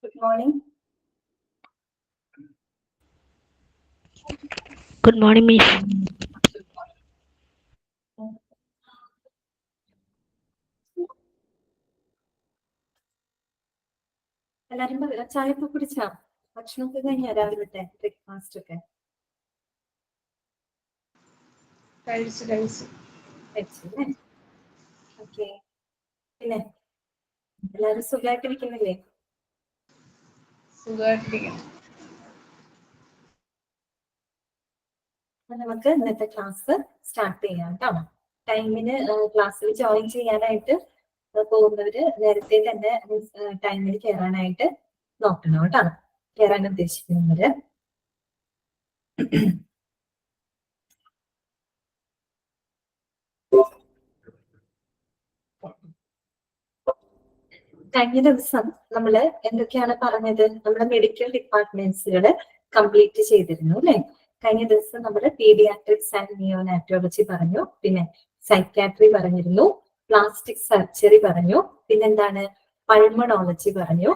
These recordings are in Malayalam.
Good morning. Good morning, Miss. എല്ലാരും ചായയൊക്കെ കുടിച്ചാ? ഭക്ഷണമൊക്കെ കഴിഞ്ഞാ രാവിലത്തെ ബ്രേക്ക്ഫാസ്റ്റ് ഒക്കെ? കഴിച്ചല്ലേ? ഓക്കെ. പിന്നെ എല്ലാരും സുഖമായിട്ടിരിക്കുന്നില്ലേ? നമുക്ക് ഇന്നത്തെ ക്ലാസ് സ്റ്റാർട്ട് ചെയ്യാം കേട്ടോ. ടൈമിന് ക്ലാസ്സിൽ ജോയിൻ ചെയ്യാനായിട്ട് പോകുന്നവര് നേരത്തെ തന്നെ ടൈമിൽ കയറാനായിട്ട് നോക്കണം കേട്ടോ. കയറാൻ ഉദ്ദേശിക്കുന്നവര് കഴിഞ്ഞ ദിവസം നമ്മള് എന്തൊക്കെയാണ് പറഞ്ഞത്? നമ്മുടെ മെഡിക്കൽ ഡിപ്പാർട്ട്മെന്റ്സുകള് കംപ്ലീറ്റ് ചെയ്തിരുന്നു അല്ലെ? കഴിഞ്ഞ ദിവസം നമ്മൾ പീഡിയാട്രിക്സ് ആൻഡ് നിയോനാറ്റോളജി പറഞ്ഞു, പിന്നെ സൈക്യാട്രി പറഞ്ഞിരുന്നു, പ്ലാസ്റ്റിക് സർജറി പറഞ്ഞു, പിന്നെന്താണ് പൾമണോളജി പറഞ്ഞു,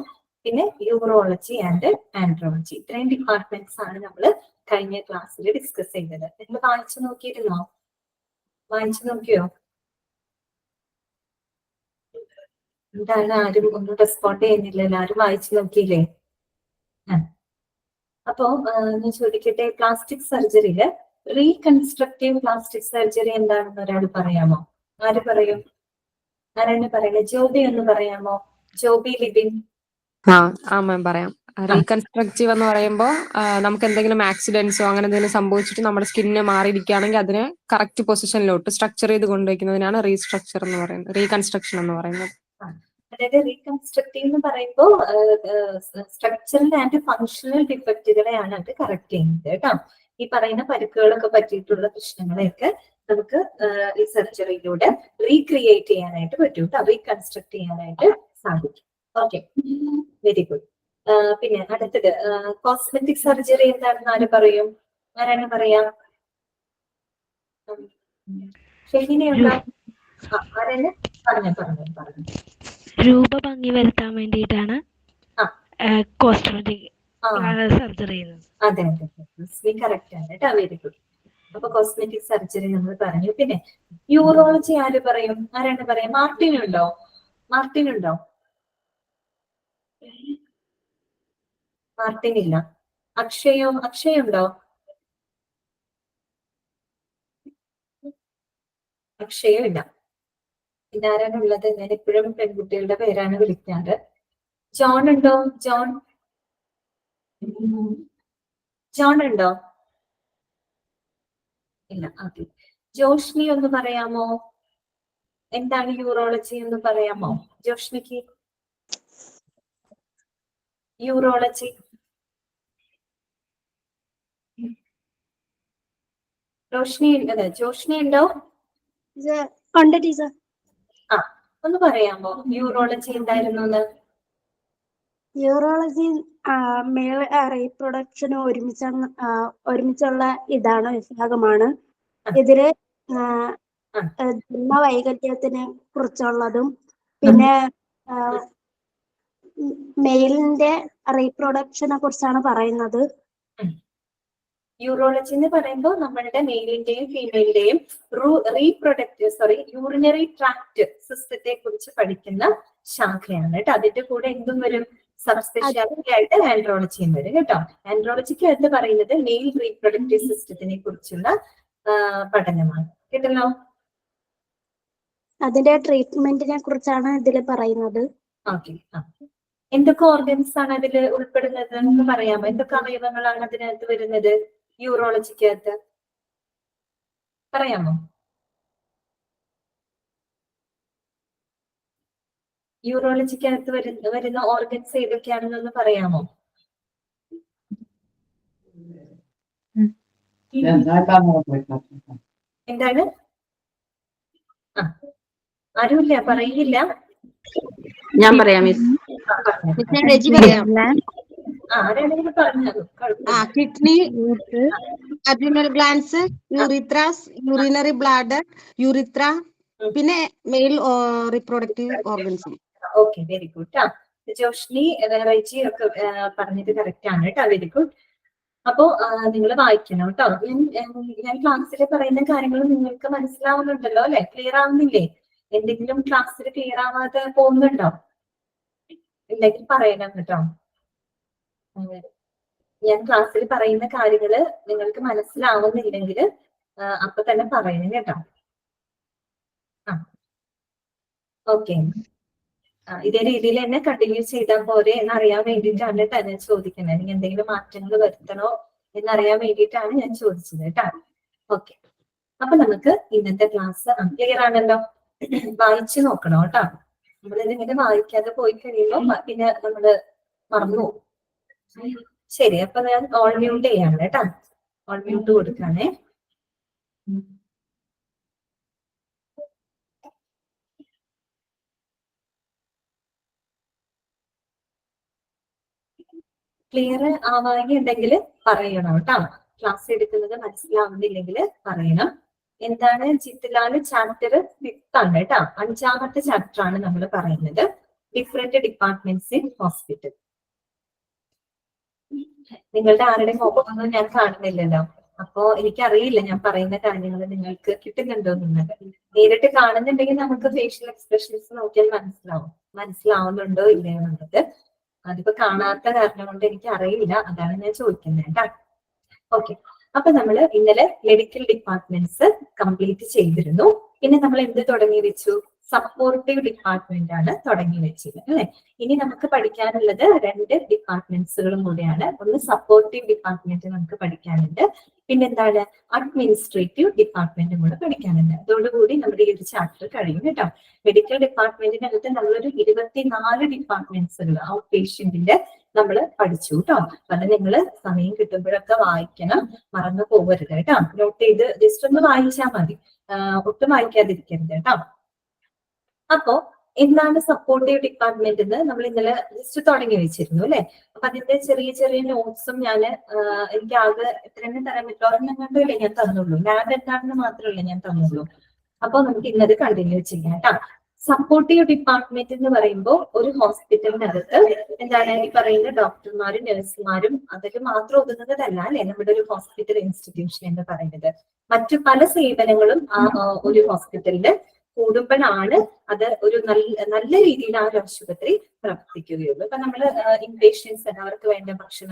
പിന്നെ യൂറോളജി ആൻഡ് ആൻഡ്രോളജി. ഇത്രയും ഡിപ്പാർട്ട്മെന്റ്സ് ആണ് നമ്മൾ കഴിഞ്ഞ ക്ലാസ്സിൽ ഡിസ്കസ് ചെയ്തത്. നിങ്ങൾ വായിച്ചു നോക്കിയിരുന്നോ? വായിച്ചു നോക്കിയോ? എന്താണ് ആരും ഒന്നും റെസ്പോണ്ട് ചെയ്യുന്നില്ല? എല്ലാവരും വായിച്ചു നോക്കിയില്ലേ? അപ്പോ ഞാൻ ചോദിക്കട്ടെ, പ്ലാസ്റ്റിക് സർജറിയില് റീകൺസ്ട്രക്റ്റീവ് പ്ലാസ്റ്റിക് സർജറി എന്താണെന്ന് ഒരാൾ പറയാമോ? ആര് പറയും? ആരാണ് പറയുന്നത്? ജോബി ഒന്ന് പറയാമോ? ജോബി ലിബിൻ. മാം പറയാം. റീകൺസ്ട്രക്റ്റീവ് എന്ന് പറയുമ്പോൾ നമുക്ക് എന്തെങ്കിലും ആക്സിഡൻസോ അങ്ങനെ എന്തെങ്കിലും സംഭവിച്ചിട്ട് നമ്മുടെ സ്കിന്ന് മാറിയിരിക്കുകയാണെങ്കിൽ അതിനെ കറക്റ്റ് പൊസിഷനിലോട്ട് സ്ട്രക്ചർ ചെയ്ത് കൊണ്ടുവയ്ക്കുന്നതിനാണ് റീസ്ട്രക്ചർ എന്ന് പറയുന്നത്, റീകൺസ്ട്രക്ഷൻ എന്ന് പറയുന്നത്. അതായത് റീകൺസ്ട്രക്റ്റീവ് എന്ന് പറയുമ്പോൾ സ്ട്രക്ചറൽ ആൻഡ് ഫങ്ഷണൽ ഡിഫക്റ്റുകളെയാണ് അത് കറക്റ്റ് ചെയ്യുന്നത് കേട്ടോ. ഈ പറയുന്ന പരിക്കുകളൊക്കെ പറ്റിയിട്ടുള്ള പ്രശ്നങ്ങളെയൊക്കെ നമുക്ക് ഈ സർജറിയിലൂടെ റീക്രിയേറ്റ് ചെയ്യാനായിട്ട് പറ്റും കേട്ടോ, റീകൺസ്ട്രക്ട് ചെയ്യാനായിട്ട് സാധിക്കും. Okay, very good. പിന്നെ അടുത്തത് കോസ്മെറ്റിക് സർജറി എന്താണെന്ന് ആര് പറയും? ആരാണ് പറയാ? ശരിനെയുണ്ടോ? ആരാണ് പറഞ്ഞു? രൂപഭംഗി വരുത്താൻ വേണ്ടിയിട്ടാണ് കോസ്മെറ്റിക് സർജറി ചെയ്യുന്നത്. അതെ കറക്റ്റ് ആണ് കേട്ടോ, വെരി ഗുഡ്. അപ്പൊ കോസ്മെറ്റിക് സർജറി നമ്മൾ പറഞ്ഞു. പിന്നെ യൂറോളജി ആര് പറയും? ആരാണ് പറയാ? മാർട്ടിൻ ഉണ്ടോ? മാർട്ടിൻ ഇല്ല. അക്ഷയുണ്ടോ? അക്ഷയും ഇല്ല. പിന്നെ ആരാണ് ഉള്ളത്? ഞാൻ എപ്പോഴും പെൺകുട്ടികളുടെ പേരാണ് വിളിക്കാറ്. ജോൺ ഉണ്ടോ? ജോൺ ഉണ്ടോ? ഇല്ല. ഓക്കെ, ജോഷ്നി ഒന്ന് പറയാമോ? എന്താണ് യൂറോളജി എന്ന് പറയാമോ ജോഷ്നിക്ക്? യൂറോളജി ജോഷ്നി ഉണ്ടോ? ഒന്ന് പറയാമോ യൂറോളജി എന്തായിരുന്നു? യൂറോളജി മെയിൽ റീപ്രൊഡക്ഷന് ഒരുമിച്ചുള്ള ഇതാണ്, വിഭാഗമാണ്. ഇതില് ജന്മവൈകല്യത്തിനെ കുറിച്ചുള്ളതും പിന്നെ മെയിലിന്റെ റീപ്രൊഡക്ഷനെ കുറിച്ചാണ് പറയുന്നത്. യൂറോളജി എന്ന് പറയുമ്പോൾ നമ്മളുടെ മെയിലിന്റെയും ഫീമെയിലിന്റെയും യൂറിനറി ട്രാക്ട് സിസ്റ്റത്തെ കുറിച്ച് പഠിക്കുന്ന ശാഖയാണ് കേട്ടോ. അതിന്റെ കൂടെ എന്തും വരും? സബ് സ്പെഷ്യാലിറ്റി ആയിട്ട് ആൻഡ്രോളജിയും വരും കേട്ടോ. ആൻഡ്രോളജിക്ക് എന്ന് പറയുന്നത് മെയിൽ റീപ്രൊഡക്റ്റീവ് സിസ്റ്റത്തിനെ കുറിച്ചുള്ള പഠനമാണ് കേട്ടല്ലോ. അതിന്റെ ട്രീറ്റ്മെന്റിനെ കുറിച്ചാണ് ഇതിൽ പറയുന്നത്. ഓക്കെ, എന്തൊക്കെ ഓർഗൻസ് ആണ് അതിൽ ഉൾപ്പെടുന്നത് എന്ന് പറയാമോ? എന്തൊക്കെ അവയവങ്ങളാണ് അതിനകത്ത് വരുന്നത് യൂറോളജിക്കകത്ത്? പറയാമോ? യൂറോളജിക്കകത്ത് വരുന്ന ഓർഗൻസ് ഏതൊക്കെയാണെന്നൊന്ന് പറയാമോ? എന്താണ്? ആരുമില്ല, പറയില്ല. ഞാൻ പറയാം miss. Kidney, adrenal glands, ureters, urinary bladder, urethra, പിന്നെ male reproductive organs. Okay, very good. Joshni Raiji ഒക്കെ പറഞ്ഞത് കറക്റ്റ് ആണ് കേട്ടോ. Very good. അപ്പോ നിങ്ങൾ വായിക്കണം കേട്ടോ. ഞാൻ ക്ലാസ്സിൽ പറയുന്ന കാര്യങ്ങൾ നിങ്ങൾക്ക് മനസ്സിലാവുന്നുണ്ടല്ലോ അല്ലെ? ക്ലിയർ ആവുന്നില്ലേ? എന്തെങ്കിലും ക്ലാസ്സിൽ ക്ലിയർ ആവാതെ പോകുന്നുണ്ടോ? ഇല്ലെങ്കിൽ പറയണം കേട്ടോ. ഞാൻ ക്ലാസ്സിൽ പറയുന്ന കാര്യങ്ങള് നിങ്ങൾക്ക് മനസ്സിലാവുന്നില്ലെങ്കിൽ അപ്പൊ തന്നെ പറയണം കേട്ടോ. ഓക്കെ, ഇതേ രീതിയിൽ തന്നെ കണ്ടിന്യൂ ചെയ്താൽ പോരെ എന്നറിയാൻ വേണ്ടിയിട്ടാണ് തന്നെ ചോദിക്കുന്നത്. നിങ്ങൾ എന്തെങ്കിലും മാറ്റങ്ങൾ വരുത്തണോ എന്നറിയാൻ വേണ്ടിയിട്ടാണ് ഞാൻ ചോദിച്ചത് കേട്ടോ. ഓക്കെ, അപ്പൊ നമുക്ക് ഇന്നത്തെ ക്ലാസ് ക്ലിയർ ആണല്ലോ? വായിച്ചു നോക്കണം കേട്ടോ. നമ്മളിതിങ്ങനെ വായിക്കാതെ പോയി കഴിയുമ്പോൾ പിന്നെ നമ്മള് മറന്നു പോകും. ശരി, അപ്പൊ ഞാൻ ഓൾ മ്യൂട്ട് ചെയ്യാണ് കേട്ടോ. ഓൾ മ്യൂട്ട് കൊടുക്കാണേ. ക്ലിയർ ആവാകെ ഉണ്ടെങ്കിൽ പറയണം കേട്ടോ. ക്ലാസ് എടുക്കുന്നത് മനസ്സിലാവുന്നില്ലെങ്കിൽ പറയണം. എന്താണ് ജിത്ലാല് ചാപ്റ്റർ 5th ആണ് കേട്ടോ. 5ാമത്തെ ചാപ്റ്റർ ആണ് നമ്മൾ പറയുന്നത്. Different departments in hospital. നിങ്ങളുടെ ആരുടെ മുഖമൊന്നും ഞാൻ കാണുന്നില്ലല്ലോ. അപ്പോ എനിക്കറിയില്ല ഞാൻ പറയുന്ന കാര്യങ്ങൾ നിങ്ങൾക്ക് കിട്ടുന്നുണ്ടോ എന്നുള്ളത്. നേരിട്ട് കാണുന്നുണ്ടെങ്കിൽ നമുക്ക് ഫേഷ്യൽ എക്സ്പ്രഷൻസ് നോക്കിയാൽ മനസ്സിലാവുന്നുണ്ടോ ഇല്ലയോ എന്നുള്ളത്. അതിപ്പോ കാണാത്ത കാരണം കൊണ്ട് എനിക്ക് അറിയില്ല, അതാണ് ഞാൻ ചോദിക്കുന്നത് കേട്ടോ. ഓക്കെ, അപ്പൊ നമ്മൾ ഇന്നലെ മെഡിക്കൽ ഡിപ്പാർട്ട്മെന്റ്സ് കംപ്ലീറ്റ് ചെയ്തിരുന്നു. പിന്നെ നമ്മൾ എന്ത് തുടങ്ങി വെച്ചു? സപ്പോർട്ടീവ് ഡിപ്പാർട്ട്മെന്റ് ആണ് തുടങ്ങി വെച്ചത് അല്ലെ? ഇനി നമുക്ക് പഠിക്കാനുള്ളത് 2 ഡിപ്പാർട്ട്മെന്റ്സുകളും കൂടെയാണ്. ഒന്ന് സപ്പോർട്ടീവ് ഡിപ്പാർട്ട്മെന്റ് നമുക്ക് പഠിക്കാനുണ്ട്, പിന്നെന്താണ് അഡ്മിനിസ്ട്രേറ്റീവ് ഡിപ്പാർട്ട്മെന്റും കൂടെ പഠിക്കാനുണ്ട്. അതോടുകൂടി നമ്മുടെ ഈ ഒരു ചാപ്റ്റർ കഴിയും കേട്ടോ. മെഡിക്കൽ ഡിപ്പാർട്ട്മെന്റിനകത്ത് നമ്മളൊരു 24 ഡിപ്പാർട്ട്മെന്റ്സുകൾ ഔട്ട് പേഷ്യന്റിന്റെ നമ്മൾ പഠിച്ചു കേട്ടോ. അപ്പൊ അത് നിങ്ങൾ സമയം കിട്ടുമ്പോഴൊക്കെ വായിക്കണം, മറന്നു പോകരുത് കേട്ടോ. നോട്ട് ചെയ്ത് ജസ്റ്റ് ഒന്ന് വായിച്ചാൽ മതി, ഒട്ടും വായിക്കാതിരിക്കരുത് കേട്ടോ. അപ്പോ എന്താണ് സപ്പോർട്ടീവ് ഡിപ്പാർട്ട്മെന്റ് എന്ന് നമ്മൾ ഇന്നലെ ജസ്റ്റ് തുടങ്ങി വെച്ചിരുന്നു അല്ലെ? അപ്പൊ അതിന്റെ ചെറിയ ചെറിയ നോട്ട്സും ഞാൻ എനിക്ക് ആകെ എത്രയെണ്ണം തരാൻ പറ്റും? ഒരെണ്ണം കണ്ടല്ലേ ഞാൻ തന്നുള്ളൂ. ലാബ് എന്താണെന്ന് മാത്രമല്ല ഞാൻ തന്നുള്ളൂ. അപ്പൊ നമുക്ക് ഇന്നത് കണ്ടിന്യൂ ചെയ്യാം കേട്ടോ. സപ്പോർട്ടീവ് ഡിപ്പാർട്ട്മെന്റ് എന്ന് പറയുമ്പോൾ ഒരു ഹോസ്പിറ്റലിനകത്ത് എന്താണ് ഈ പറയുന്ന ഡോക്ടർമാരും നഴ്സുമാരും അതിൽ മാത്രം ഒതുങ്ങുന്നതല്ല അല്ലെ നമ്മുടെ ഒരു ഹോസ്പിറ്റൽ ഇൻസ്റ്റിറ്റ്യൂഷൻ എന്ന് പറയുന്നത്. മറ്റു പല സേവനങ്ങളും ആ ഒരു ഹോസ്പിറ്റലില് കൂടുമ്പോഴാണ് അത് ഒരു നല്ല രീതിയിൽ ആ ഒരു ആശുപത്രി പ്രവർത്തിക്കുകയുള്ളൂ. ഇപ്പൊ നമ്മള് ഇൻപേഷ്യൻസ് അവർക്ക് വേണ്ട ഭക്ഷണ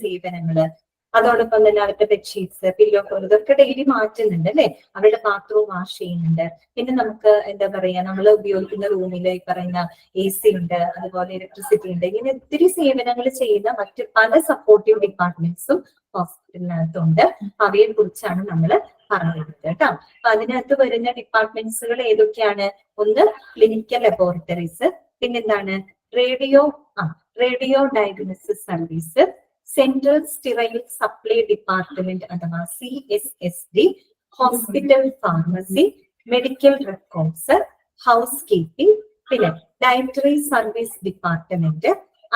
സേവനങ്ങള്, അതോടൊപ്പം തന്നെ അവരുടെ ബെഡ്ഷീറ്റ്സ്, പില്ലോ കവർ ഇതൊക്കെ ഡെയിലി മാറ്റുന്നുണ്ട് അല്ലെ? അവരുടെ ബാത്റൂം വാഷ് ചെയ്യുന്നുണ്ട്. പിന്നെ നമുക്ക് എന്താ പറയാ, നമ്മൾ ഉപയോഗിക്കുന്ന റൂമിൽ ഈ പറയുന്ന AC ഉണ്ട്, അതുപോലെ ഇലക്ട്രിസിറ്റി ഉണ്ട്. ഇങ്ങനെ ഒത്തിരി സേവനങ്ങൾ ചെയ്യുന്ന മറ്റ് പല സപ്പോർട്ടീവ് ഡിപ്പാർട്ട്മെന്റ്സും ഹോസ്പിറ്റലിനകത്തുണ്ട്. അവയെ കുറിച്ചാണ് നമ്മൾ പറഞ്ഞത് കേട്ടോ. അപ്പൊ അതിനകത്ത് വരുന്ന ഡിപ്പാർട്ട്മെന്റ്സുകൾ ഏതൊക്കെയാണ്? ഒന്ന് ക്ലിനിക്കൽ ലബോറട്ടറീസ്, പിന്നെന്താണ് radio diagnosis service, central sterile supply department അഥവാ CSSD, hospital pharmacy, medical records, housekeeping, പിന്നെ dietary service department,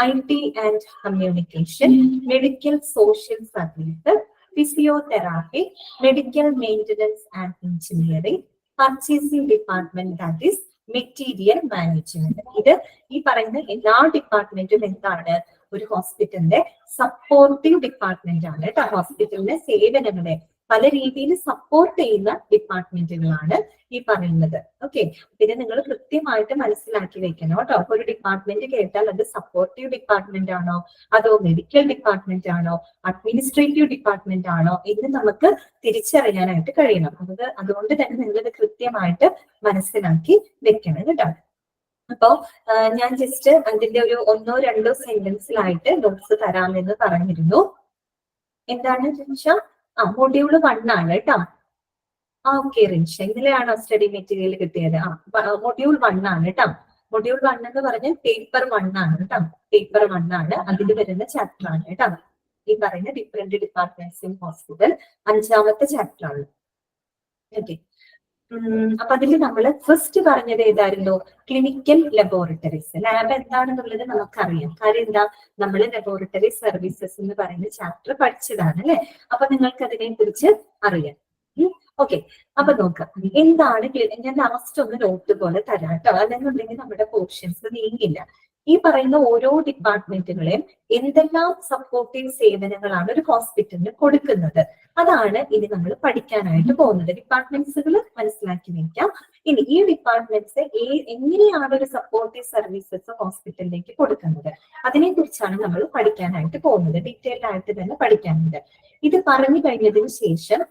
IT and communication, medical social service, physiotherapy, medical maintenance and engineering, purchasing department that is material management. ഇത് ഈ പറയുന്ന എല്ലാ ഡിപ്പാർട്ട്മെന്റും എന്താണ്? ഒരു ഹോസ്പിറ്റലിന്റെ സപ്പോർട്ടീവ് ഡിപ്പാർട്ട്മെന്റ് ആണ് കേട്ടോ. ഹോസ്പിറ്റലിന്റെ സേവനങ്ങളെ പല രീതിയിൽ സപ്പോർട്ട് ചെയ്യുന്ന ഡിപ്പാർട്ട്മെന്റുകളാണ് ഈ പറയുന്നത്. ഓക്കെ, പിന്നെ നിങ്ങൾ കൃത്യമായിട്ട് മനസ്സിലാക്കി വെക്കണം കേട്ടോ. അപ്പൊ ഒരു ഡിപ്പാർട്ട്മെന്റ് കേട്ടാൽ അത് സപ്പോർട്ടീവ് ഡിപ്പാർട്ട്മെന്റ് ആണോ, അതോ മെഡിക്കൽ ഡിപ്പാർട്ട്മെന്റ് ആണോ, അഡ്മിനിസ്ട്രേറ്റീവ് ഡിപ്പാർട്ട്മെന്റ് ആണോ എന്ന് നമുക്ക് തിരിച്ചറിയാനായിട്ട് കഴിയണം. അതുകൊണ്ട് തന്നെ നിങ്ങളിത് കൃത്യമായിട്ട് മനസ്സിലാക്കി വെക്കണം കേട്ടോ. അപ്പോ ഞാൻ ജസ്റ്റ് അതിന്റെ ഒരു 1-2 സെന്റൻസിലായിട്ട് നോട്ട്സ് തരാമെന്ന് പറഞ്ഞിരുന്നു. എന്താണ് റിൻഷ? മൊഡ്യൂൾ 1 ആണ് കേട്ടോ. ഓക്കെ റിൻഷ, ഇന്നലെയാണോ സ്റ്റഡി മെറ്റീരിയൽ കിട്ടിയത്? മൊഡ്യൂൾ 1 ആണ് കേട്ടോ. മൊഡ്യൂൾ 1 എന്ന് പറഞ്ഞാൽ പേപ്പർ 1 ആണ് കേട്ടോ. പേപ്പർ 1 ആണ്, അതിൽ വരുന്ന ചാപ്റ്റർ ആണ് കേട്ടോ. ഈ പറയുന്ന ഡിഫറെന്റ് ഡിപ്പാർട്ട്മെന്റ്സ് ഇൻ ഹോസ്പിറ്റൽ 5ാമത്തെ ചാപ്റ്റർ ആണ്. ഓക്കെ, അപ്പൊ അതിൽ നമ്മൾ ഫസ്റ്റ് പറഞ്ഞത് ഏതായിരുന്നു? Clinical laboratories. ലാബ് എന്താണെന്നുള്ളത് നമുക്കറിയാം. കാര്യം എന്താ, നമ്മൾ ലബോറട്ടറി സർവീസസ് എന്ന് പറയുന്ന ചാപ്റ്റർ പഠിച്ചതാണ് അല്ലെ? അപ്പൊ നിങ്ങൾക്ക് അതിനെ കുറിച്ച് അറിയാം. ഓക്കെ, അപ്പൊ നോക്കാം എന്താണ്. ഞാൻ ലാസ്റ്റ് ഒന്ന് നോട്ട് പോലെ തരാം കേട്ടോ, അല്ലെന്നുണ്ടെങ്കിൽ നമ്മുടെ പോർഷൻസ് നീങ്ങില്ല. ഈ പറയുന്ന ഓരോ ഡിപ്പാർട്ട്മെന്റുകളെയും എന്തെല്ലാം സപ്പോർട്ടീവ് സേവനങ്ങളാണ് ഒരു ഹോസ്പിറ്റലിന് കൊടുക്കുന്നത്, അതാണ് ഇനി നമ്മൾ പഠിക്കാനായിട്ട് പോകുന്നത്. ഡിപ്പാർട്ട്മെന്റ്സുകൾ മനസ്സിലാക്കി വെക്കാം. ഇനി ഈ ഡിപ്പാർട്ട്മെന്റ്സ് എങ്ങനെയാണ് ഒരു സപ്പോർട്ടീവ് സർവീസസ് ഹോസ്പിറ്റലിലേക്ക് കൊടുക്കുന്നത്, അതിനെ കുറിച്ചാണ് നമ്മൾ പഠിക്കാനായിട്ട് പോകുന്നത്. ഡീറ്റെയിൽഡ് ആയിട്ട് തന്നെ പഠിക്കാനുണ്ട്. ഇത് പറഞ്ഞു കഴിഞ്ഞതിന് ശേഷം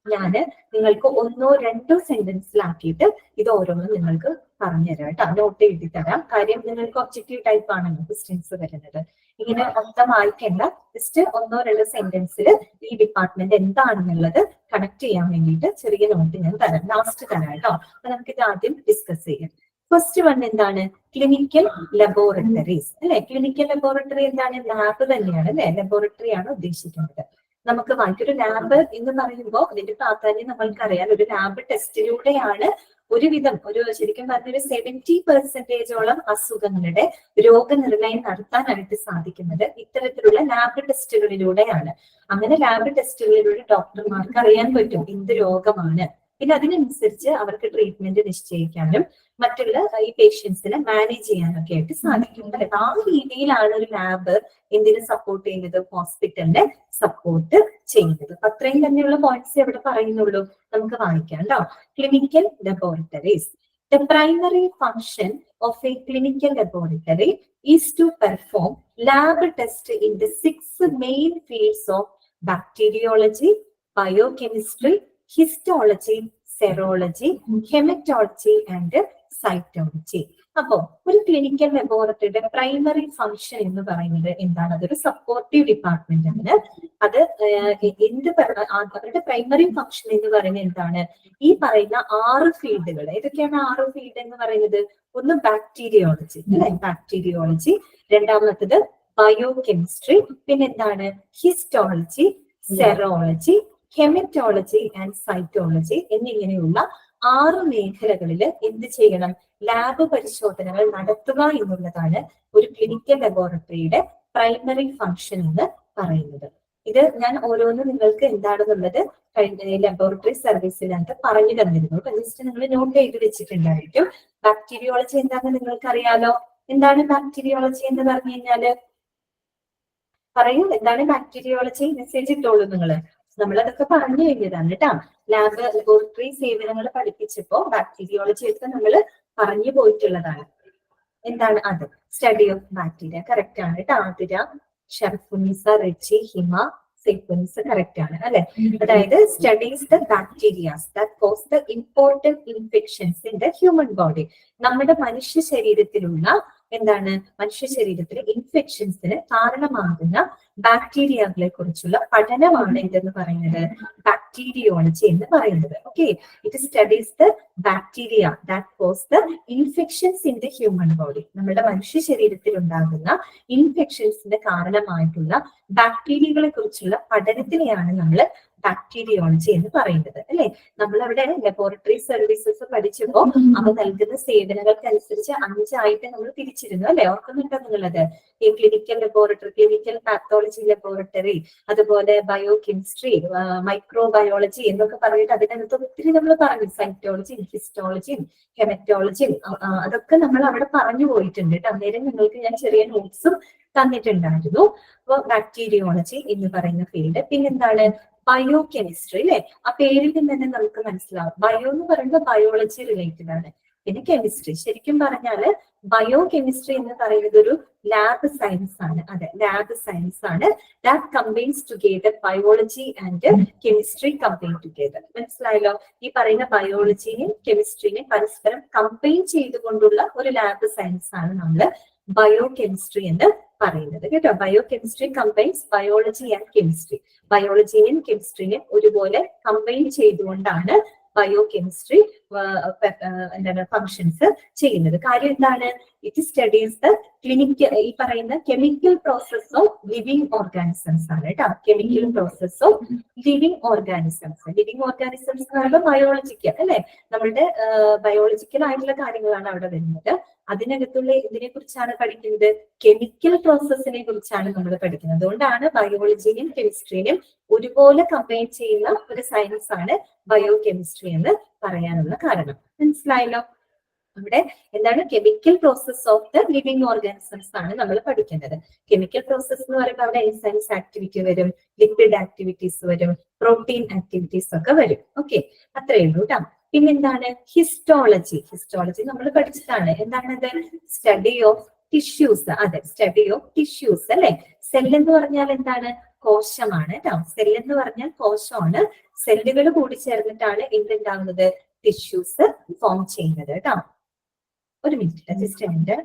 ഞാന് നിങ്ങൾക്ക് 1 or 2 സെന്റൻസിലാക്കിയിട്ട് ഇത് ഓരോന്നും നിങ്ങൾക്ക് പറഞ്ഞുതരാം കേട്ടോ. നോട്ട് എഴുതി തരാം. കാര്യം നിങ്ങൾക്ക് ഒബ്ജക്റ്റീവ് ടൈപ്പ് ആണല്ലോ ക്വസ്റ്റ്യൻസ് വരുന്നത്. ഇങ്ങനെ മൊത്തം വായിക്കേണ്ട, ജസ്റ്റ് 1 or 2 സെന്റൻസിൽ ഈ ഡിപ്പാർട്ട്മെന്റ് എന്താണെന്നുള്ളത് കണക്ട് ചെയ്യാൻ വേണ്ടിയിട്ട് ചെറിയ നോട്ട് ഞാൻ തരാം, ലാസ്റ്റ് തരാം കേട്ടോ. അപ്പൊ നമുക്ക് ഇത് ആദ്യം ഡിസ്കസ് ചെയ്യാം. ഫസ്റ്റ് വൺ എന്താണ്? ക്ലിനിക്കൽ ലബോറട്ടറീസ് അല്ലെ. ക്ലിനിക്കൽ ലബോറട്ടറി എന്താണ്? ലാബ് തന്നെയാണ് അല്ലെ, ലബോറട്ടറി ആണ് ഉദ്ദേശിക്കുന്നത്. നമുക്ക് ഒരു ലാബ് എന്ന് പറയുമ്പോൾ അതിന്റെ പ്രാധാന്യം നമ്മൾക്കറിയാം. ഒരു ലാബ് ടെസ്റ്റിലൂടെയാണ് ഒരുവിധം ശരിക്കും പറഞ്ഞൊരു 70% അസുഖങ്ങളുടെ രോഗനിർണയം നടത്താനായിട്ട് സാധിക്കുന്നത് ഇത്തരത്തിലുള്ള ലാബ് ടെസ്റ്റുകളിലൂടെയാണ്. അങ്ങനെ ലാബ് ടെസ്റ്റുകളിലൂടെ ഡോക്ടർമാർക്ക് അറിയാൻ പറ്റും എന്ത് രോഗമാണ്. പിന്നെ അതിനനുസരിച്ച് അവർക്ക് ട്രീറ്റ്മെന്റ് നിശ്ചയിക്കാനും മറ്റുള്ള ഈ പേഷ്യൻസിനെ മാനേജ് ചെയ്യാനൊക്കെ ആയിട്ട് സാധിക്കും. അല്ലെ, ആ രീതിയിലാണ് ഒരു ലാബ് എന്തിനു സപ്പോർട്ട് ചെയ്യുന്നത്? ഹോസ്പിറ്റലിനെ സപ്പോർട്ട് ചെയ്യുന്നത്. അത്രയും തന്നെയുള്ള പോയിന്റ്സ് എവിടെ പറയുന്നുള്ളൂ, നമുക്ക് വായിക്കാം കേട്ടോ. Clinical laboratories. The primary function of a clinical laboratory is to perform lab tests in the 6 main fields of bacteriology, biochemistry, histology, serology, hematology and cytology. അപ്പോ ഒരു ക്ലിനിക്കൽ ലബോറട്ടറിയുടെ പ്രൈമറി ഫംഗ്ഷൻ എന്ന് പറയുന്നത് എന്താണ്? അതൊരു സപ്പോർട്ടീവ് ഡിപ്പാർട്ട്മെന്റ് ആണ്. അത് അവരുടെ പ്രൈമറി ഫംഗ്ഷൻ എന്ന് പറയുന്നത് എന്താണ്? ഈ പറയുന്ന 6 ഫീൽഡുകൾ. ഏതൊക്കെയാണ് 6 ഫീൽഡ് എന്ന് പറയുന്നത്? ഒന്ന് ബാക്ടീരിയോളജി അല്ലെ, ബാക്ടീരിയോളജി. രണ്ടാമത്തത് ബയോ കെമിസ്ട്രി. പിന്നെന്താണ്? Histology, serology, haematology and cytology എന്നിങ്ങനെയുള്ള 6 മേഖലകളിൽ എന്ത് ചെയ്യണം? ലാബ് പരിശോധനകൾ നടത്തുക എന്നുള്ളതാണ് ഒരു ക്ലിനിക്കൽ ലബോറട്ടറിയുടെ പ്രൈമറി ഫംഗ്ഷൻ എന്ന് പറയുന്നത്. ഇത് ഞാൻ ഓരോന്നും നിങ്ങൾക്ക് എന്താണെന്നുള്ളത് ലബോറട്ടറി സർവീസിനകത്ത് പറഞ്ഞു തന്നിരുന്നു. ജസ്റ്റ് നിങ്ങൾ നോട്ട് ചെയ്ത് വെച്ചിട്ടുണ്ടായിരിക്കും. ബാക്ടീരിയോളജി എന്താണെന്ന് നിങ്ങൾക്ക് അറിയാലോ. എന്താണ് ബാക്ടീരിയോളജി എന്ന് പറഞ്ഞു കഴിഞ്ഞാല്? പറയൂ, എന്താണ് ബാക്ടീരിയോളജി? മെസ്സേജ് ഇട്ടോളൂ നിങ്ങള്. നമ്മളതൊക്കെ പറഞ്ഞു കഴിഞ്ഞതാണ് കേട്ടോ. ലാബ് ലബോറട്ടറി സേവനങ്ങൾ പഠിപ്പിച്ചപ്പോ ബാക്ടീരിയോളജി ഒക്കെ നമ്മൾ പറഞ്ഞു പോയിട്ടുള്ളതാണ്. എന്താണ് അത്? Study of bacteria. കറക്റ്റ് ആണ് കേട്ടോ. ആതിര, ഷർഫുനിസ, റിച്ചി, ഹിമ, സൈഫുനിസ കറക്റ്റ് ആണ് അല്ലെ. അതായത് studies the bacterias that cause the important infections in the human body. നമ്മുടെ മനുഷ്യ ശരീരത്തിലുള്ള മനുഷ്യ ശരീരത്തിലെ ഇൻഫെക്ഷൻസിന് കാരണമാകുന്ന ബാക്ടീരിയകളെ കുറിച്ചുള്ള പഠനമാണ് ഇതെന്ന് പറയുന്നത് ബാക്ടീരിയോളജി എന്ന് പറയുന്നത്. Okay, it studies the bacteria that cause the infections in the human body. നമ്മുടെ മനുഷ്യ ശരീരത്തിൽ ഉണ്ടാകുന്ന ഇൻഫെക്ഷൻസിന്റെ കാരണമായിട്ടുള്ള ബാക്ടീരിയകളെ കുറിച്ചുള്ള പഠനത്തിനെയാണ് നമ്മൾ ബാക്ടീരിയോളജി എന്ന് പറയുന്നത് അല്ലെ. നമ്മൾ അവിടെ ലബോറട്ടറി സർവീസസ് പഠിച്ചപ്പോ അവ നൽകുന്ന സേവനങ്ങൾക്കനുസരിച്ച് 5 ആയിട്ട് നമ്മൾ തിരിച്ചിരുന്നു അല്ലെ. ഓർക്കുന്നുണ്ടോ നിങ്ങളത്? ഈ clinical laboratory, clinical pathology laboratory, അതുപോലെ ബയോ കെമിസ്ട്രി, മൈക്രോബയോളജി എന്നൊക്കെ പറഞ്ഞിട്ട് അതിനകത്ത് ഒത്തിരി നമ്മൾ പറഞ്ഞു. സൈറ്റോളജിയും ഹിസ്റ്റോളജിയും ഹെമറ്റോളജിയും അതൊക്കെ നമ്മൾ അവിടെ പറഞ്ഞു പോയിട്ടുണ്ട്. അന്നേരം നിങ്ങൾക്ക് ഞാൻ ചെറിയ നോട്ട്സും തന്നിട്ടുണ്ടായിരുന്നു. അപ്പൊ ബാക്ടീരിയോളജി എന്ന് പറയുന്ന ഫീൽഡ്. പിന്നെന്താണ്? ബയോ കെമിസ്ട്രി അല്ലെ. ആ പേരിൽ നിന്ന് തന്നെ നമുക്ക് മനസ്സിലാവും. ബയോ എന്ന് പറയുമ്പോൾ ബയോളജി റിലേറ്റഡ് ആണ്. പിന്നെ കെമിസ്ട്രി, ശരിക്കും പറഞ്ഞാല് ബയോ കെമിസ്ട്രി എന്ന് പറയുന്നത് ഒരു ലാബ് സയൻസ് ആണ്. അതെ, ലാബ് സയൻസ് ആണ്. That combines together biology and chemistry combine together. മനസ്സിലായല്ലോ? ഈ പറയുന്ന ബയോളജിനെയും കെമിസ്ട്രിനെയും പരസ്പരം കമ്പൈൻ ചെയ്തുകൊണ്ടുള്ള ഒരു ലാബ് സയൻസ് ആണ് നമ്മൾ ബയോ കെമിസ്ട്രി എന്ന് പറയുന്നത് കേട്ടോ. Biochemistry combines biology and chemistry. ബയോളജിനെയും കെമിസ്ട്രിനെയും ഒരുപോലെ കമ്പൈൻ ചെയ്തുകൊണ്ടാണ് ബയോ കെമിസ്ട്രി ഫങ്ഷൻസ് ചെയ്യുന്നത്. കാര്യം എന്താണ്? ഇറ്റ് സ്റ്റഡീസ് ദ ക്ലിനിക്കൽ, ഈ പറയുന്ന chemical process of living organisms ആണ് കേട്ടോ. Chemical process of living organisms. Living organisms എന്ന് പറയുമ്പോൾ ബയോളജിക്കൽ അല്ലെ, നമ്മളുടെ ബയോളജിക്കൽ ആയിട്ടുള്ള കാര്യങ്ങളാണ് അവിടെ വരുന്നത്. അതിനകത്തുള്ള ഇതിനെ കുറിച്ചാണ് പഠിക്കുന്നത്? കെമിക്കൽ പ്രോസസ്സിനെ കുറിച്ചാണ് നമ്മൾ പഠിക്കുന്നത്. അതുകൊണ്ടാണ് ബയോളജിനെയും കെമിസ്ട്രിനെയും ഒരുപോലെ കമ്പൈൻ ചെയ്യുന്ന ഒരു സയൻസ് ആണ് ബയോ കെമിസ്ട്രി എന്ന് പറയാനുള്ള കാരണം. മനസ്സിലായല്ലോ? ഇവിടെ എന്താണ് chemical process of the living organisms ആണ് നമ്മൾ പഠിക്കുന്നത്. കെമിക്കൽ പ്രോസസ് എന്ന് പറയുമ്പോൾ അവിടെ എൻസൈംസ് ആക്ടിവിറ്റി വരും, ലിപ്പിഡ് ആക്ടിവിറ്റീസ് വരും, പ്രോട്ടീൻ ആക്ടിവിറ്റീസ് ഒക്കെ വരും. ഓക്കെ, അത്രയേ ഉള്ളൂ കേട്ടോ. പിന്നെന്താണ് ഹിസ്റ്റോളജി. ഹിസ്റ്റോളജി നമ്മൾ പഠിച്ചതാണ്. എന്താണത്? Study of tissues. അതെ, സ്റ്റഡി ഓഫ് ടിഷ്യൂസ് അല്ലെ. സെൽ എന്ന് പറഞ്ഞാൽ എന്താണ്? കോശമാണ് കേട്ടോ. സെൽ എന്ന് പറഞ്ഞാൽ കോശമാണ്. സെല്ലുകൾ കൂടി ചേർന്നിട്ടാണ് എന്തുണ്ടാവുന്നത്? ടിഷ്യൂസ് ഫോം ചെയ്യുന്നത് കേട്ടോ. ഒരു മിനിറ്റ്, ജസ്റ്റ് a minute.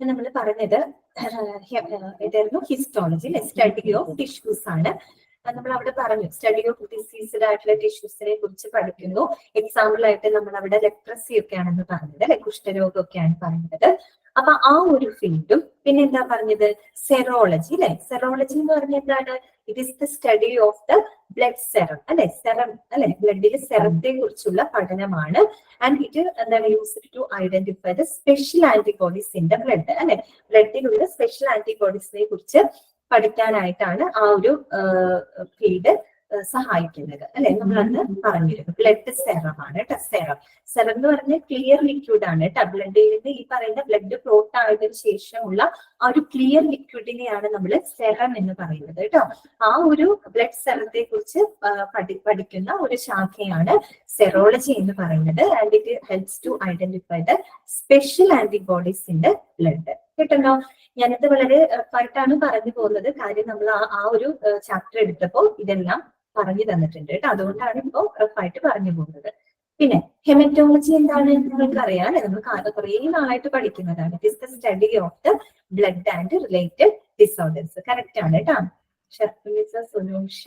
നമ്മൾ പറഞ്ഞത് ഏതായിരുന്നു? ഹിസ്റ്റോളജി അല്ലെ, സ്റ്റഡി ഓഫ് ടിഷ്യൂസ് ആണ്. നമ്മൾ അവിടെ പറഞ്ഞു സ്റ്റഡി ഓഫ് ഡിസീസ്ഡ് ആയിട്ടുള്ള ടിഷ്യൂസിനെ കുറിച്ച് പഠിക്കുന്നു. എക്സാമ്പിൾ ആയിട്ട് നമ്മൾ അവിടെ ലെപ്രസി ഒക്കെയാണെന്ന് പറഞ്ഞത് അല്ലെ, കുഷ്ഠരോഗം ഒക്കെയാണ് പറഞ്ഞത്. അപ്പൊ ആ ഒരു ഫീൽഡും പിന്നെ എന്താ പറഞ്ഞത്? സെറോളജി അല്ലെ. സെറോളജി എന്ന് പറഞ്ഞാൽ എന്താണ്? It is the study of the blood serum അല്ലെ. സെറം അല്ലെ, ബ്ലഡിലെ സെറത്തെ കുറിച്ചുള്ള പഠനമാണ്. ആൻഡ് ഇറ്റ് എന്താണ്? Used to identify the special antibodies in the blood അല്ലെ. ബ്ലഡിലുള്ള സ്പെഷ്യൽ ആന്റിബോഡീസിനെ കുറിച്ച് പഠിക്കാനായിട്ടാണ് ആ ഒരു ഫീൽഡ് സഹായിക്കുന്നത് അല്ലെ. നമ്മൾ അന്ന് പറഞ്ഞിരുന്നു ബ്ലഡ് സെറമാണ് കേട്ടോ. സെറം സെറം എന്ന് പറഞ്ഞാൽ ക്ലിയർ ലിക്വിഡ് ആണ് കേട്ടോ. ബ്ലഡിൽ നിന്ന് ഈ പറയുന്ന ബ്ലഡ് ക്ലോട്ട് ആയതിനു ശേഷമുള്ള ആ ഒരു ക്ലിയർ ലിക്വിഡിനെയാണ് നമ്മൾ സെറം എന്ന് പറയുന്നത് കേട്ടോ. ആ ഒരു ബ്ലഡ് സെറത്തെ കുറിച്ച് പഠിക്കുന്ന ഒരു ശാഖയാണ് സെറോളജി എന്ന് പറയുന്നത്. And it helps to identify the special antibodies in the blood. കേട്ടോ, ഞാനിത് വളരെ റഫായിട്ടാണ് പറഞ്ഞു പോകുന്നത്. കാര്യം നമ്മൾ ആ ഒരു ചാപ്റ്റർ എടുത്തപ്പോൾ ഇതെല്ലാം പറഞ്ഞു തന്നിട്ടുണ്ട് കേട്ടോ. അതുകൊണ്ടാണ് ഇപ്പോൾ റഫായിട്ട് പറഞ്ഞു പോകുന്നത്. പിന്നെ ഹെമറ്റോളജി എന്താണ്? നിങ്ങൾക്ക് അറിയാം, നമ്മൾ കുറേ നാളായിട്ട് പഠിക്കുന്നതാണ്. It is the study of the blood and related disorders. Correct ആണ് കേട്ടോ. ഷർഫുനിസ, സുനൂഷ,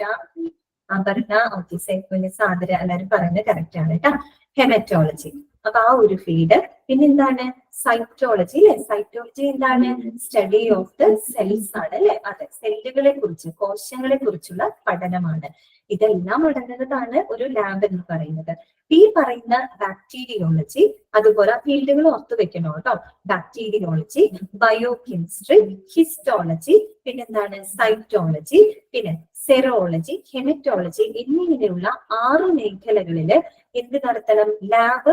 അപർണ, ഓക്കെ, സൈഫുനിസ, ആദര എല്ലാവരും പറയുന്നത് കറക്റ്റ് ആണ് കേട്ടോ. ഹെമറ്റോളജി അപ്പൊ ആ ഒരു ഫീൽഡ്. പിന്നെന്താണ്? സൈറ്റോളജി അല്ലെ. സൈറ്റോളജി എന്താണ്? സ്റ്റഡി ഓഫ് ദ സെൽസ് ആണ് അല്ലെ. അതെ, സെല്ലുകളെ കുറിച്ച്, കോശങ്ങളെ കുറിച്ചുള്ള പഠനമാണ്. ഇതെല്ലാം അടങ്ങുന്നതാണ് ഒരു ലാബ് എന്ന് പറയുന്നത്. ഈ പറയുന്ന ബാക്ടീരിയോളജി, അതുപോലെ ഫീൽഡുകൾ ഓർത്തു വെക്കണം കേട്ടോ. ബാക്ടീരിയോളജി, ബയോകെമിസ്ട്രി, ഹിസ്റ്റോളജി, പിന്നെന്താണ്? സൈറ്റോളജി, പിന്നെ സെറോളജി, ഹെമറ്റോളജി എന്നിങ്ങനെയുള്ള 6 മേഖലകളില് എന്ത് നടത്തണം? ലാബ്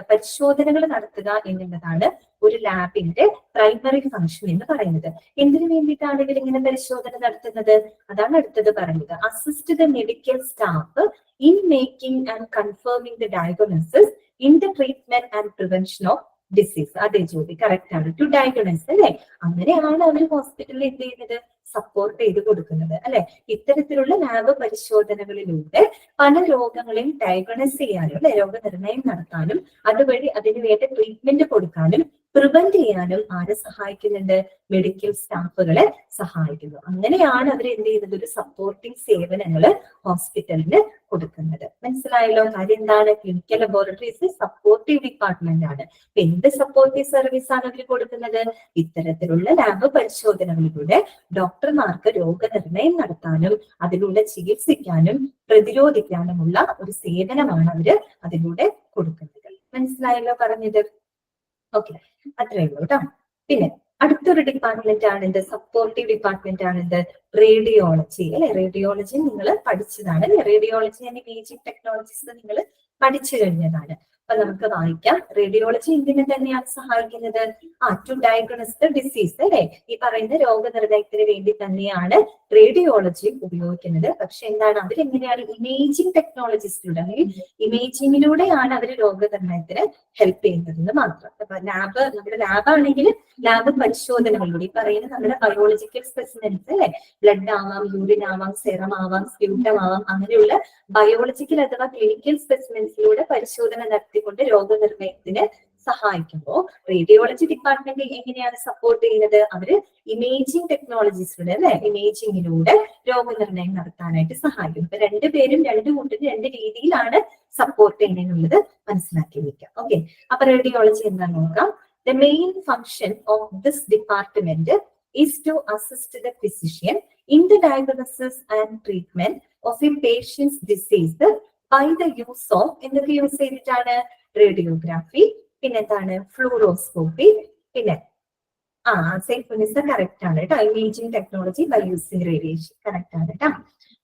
പരിശോധനകൾ നടത്തുക എന്നുള്ളതാണ് ഒരു ലാബിന്റെ പ്രൈമറി ഫംഗ്ഷൻ എന്ന് പറയുന്നത്. എന്തിനു വേണ്ടിയിട്ടാണ് ഇവർ ഇങ്ങനെ പരിശോധന നടത്തുന്നത്? അതാണ് അടുത്തത് പറയുന്നത്. Assist the medical staff in making and confirming the diagnosis in the treatment and prevention of disease. അതേ ജോലി കറക്റ്റ് ആണ്. ടു ഡയഗ്നോസ് അല്ലെ. അങ്ങനെയാണ് അവർ ഹോസ്പിറ്റലിൽ എന്ത് ചെയ്യുന്നത്? സപ്പോർട്ട് ചെയ്ത് കൊടുക്കുന്നത് അല്ലെ. ഇത്തരത്തിലുള്ള ലാബ് പരിശോധനകളിലൂടെ പല രോഗങ്ങളെയും ഡയഗ്നോസ് ചെയ്യാനും അല്ലെ, രോഗനിർണയം നടത്താനും അതുവഴി അതിന് വേണ്ട ട്രീറ്റ്മെന്റ് കൊടുക്കാനും പ്രിവെന്റ് ചെയ്യാനും ആരെ സഹായിക്കുന്നുണ്ട്? മെഡിക്കൽ സ്റ്റാഫുകളെ സഹായിക്കുന്നു. അങ്ങനെയാണ് അവർ എന്ത് ചെയ്യുന്നത്? ഒരു സപ്പോർട്ടിംഗ് സേവനങ്ങള് ഹോസ്പിറ്റലിന് കൊടുക്കുന്നത്. മനസ്സിലായല്ലോ? കാര്യം എന്താണ്? ക്ലിനിക്കൽ ലബോറട്ടറീസ് സപ്പോർട്ടീവ് ഡിപ്പാർട്ട്മെന്റ് ആണ്. എന്ത് സപ്പോർട്ടീവ് സർവീസ് ആണ് അവർ കൊടുക്കുന്നത്? ഇത്തരത്തിലുള്ള ലാബ് പരിശോധനകളിലൂടെ ഡോക്ടർമാർക്ക് രോഗനിർണയം നടത്താനും അതിലൂടെ ചികിത്സിക്കാനും പ്രതിരോധിക്കാനുമുള്ള ഒരു സേവനമാണ് അവര് അതിലൂടെ കൊടുക്കുന്നത്. മനസ്സിലായല്ലോ പറഞ്ഞത്? ഓക്കെ, അത്രയേ ഉള്ളൂ കേട്ടോ. പിന്നെ അടുത്തൊരു ഡിപ്പാർട്ട്മെന്റ് ആണ് എന്ത്? സപ്പോർട്ടീവ് ഡിപ്പാർട്ട്മെന്റ് ആണ് എന്ത്? റേഡിയോളജി അല്ലെ. റേഡിയോളജി നിങ്ങൾ പഠിച്ചതാണ് അല്ലെ. റേഡിയോളജി ആൻഡ് ഇമേജിംഗ് ടെക്നോളജീസ് നിങ്ങൾ പഠിച്ചു കഴിഞ്ഞതാണ്. അപ്പൊ നമുക്ക് വായിക്കാം. റേഡിയോളജി എന്തിനെ തന്നെയാണ് സഹായിക്കുന്നത്? ടു ഡയഗ്നോസ് ദ ഡിസീസ് അല്ലെ. ഈ പറയുന്ന രോഗനിർണയത്തിന് വേണ്ടി തന്നെയാണ് റേഡിയോളജി ഉപയോഗിക്കുന്നത്. പക്ഷെ എന്താണ്? അവരെങ്ങനെയാണ്? ഇമേജിംഗ് ടെക്നോളജീസിലൂടെ അല്ലെങ്കിൽ ഇമേജിങ്ങിലൂടെയാണ് അവർ രോഗനിർണയത്തിന് ഹെൽപ്പ് ചെയ്യുന്നതെന്ന് മാത്രം. അപ്പൊ ലാബ്, നമ്മുടെ ലാബാണെങ്കിൽ ലാബ് പരിശോധനകളിലൂടെ ഈ പറയുന്ന നമ്മുടെ ബയോളജിക്കൽ സ്പെസിമെൻസ് അല്ലെ, ബ്ലഡ് ആവാം, യൂറിൻ ആവാം, സെറം ആവാം, സ്പ്യൂട്ടം ആവാം, അങ്ങനെയുള്ള ബയോളജിക്കൽ അഥവാ ക്ലിനിക്കൽ സ്പെസിമെൻസിലൂടെ പരിശോധന നടത്തിക്കൊണ്ട് രോഗനിർണയത്തിന് സഹായിക്കുമ്പോൾ റേഡിയോളജി ഡിപ്പാർട്ട്മെന്റ് എങ്ങനെയാണ് സപ്പോർട്ട് ചെയ്യുന്നത്? അവര് ഇമേജിംഗ് ടെക്നോളജീസിലൂടെ അല്ലെ, ഇമേജിങ്ങിലൂടെ രോഗനിർണയം നടത്താനായിട്ട് സഹായിക്കും. അപ്പൊ രണ്ടുപേരും രണ്ട് കൂട്ടരും രണ്ട് രീതിയിലാണ് സപ്പോർട്ട് ചെയ്യുന്നതിനുള്ളത് മനസ്സിലാക്കി വെക്കാം. ഓക്കെ, അപ്പൊ റേഡിയോളജി എന്താണെന്ന് നോക്കാം. The main function of this department is to assist the physician in the diagnosis and treatment of a patient's disease by the use of എന്തൊക്കെ യൂസ് ചെയ്തിട്ടാണ്? റേഡിയോഗ്രാഫി, പിന്നെ എന്താണ്? ഫ്ലൂറോസ്കോപ്പി, പിന്നെ സേഫ്റ്റ് കറക്റ്റ് ആണ് കേട്ടോ. Imaging technology by using radiation correct ആണ് കേട്ടോ.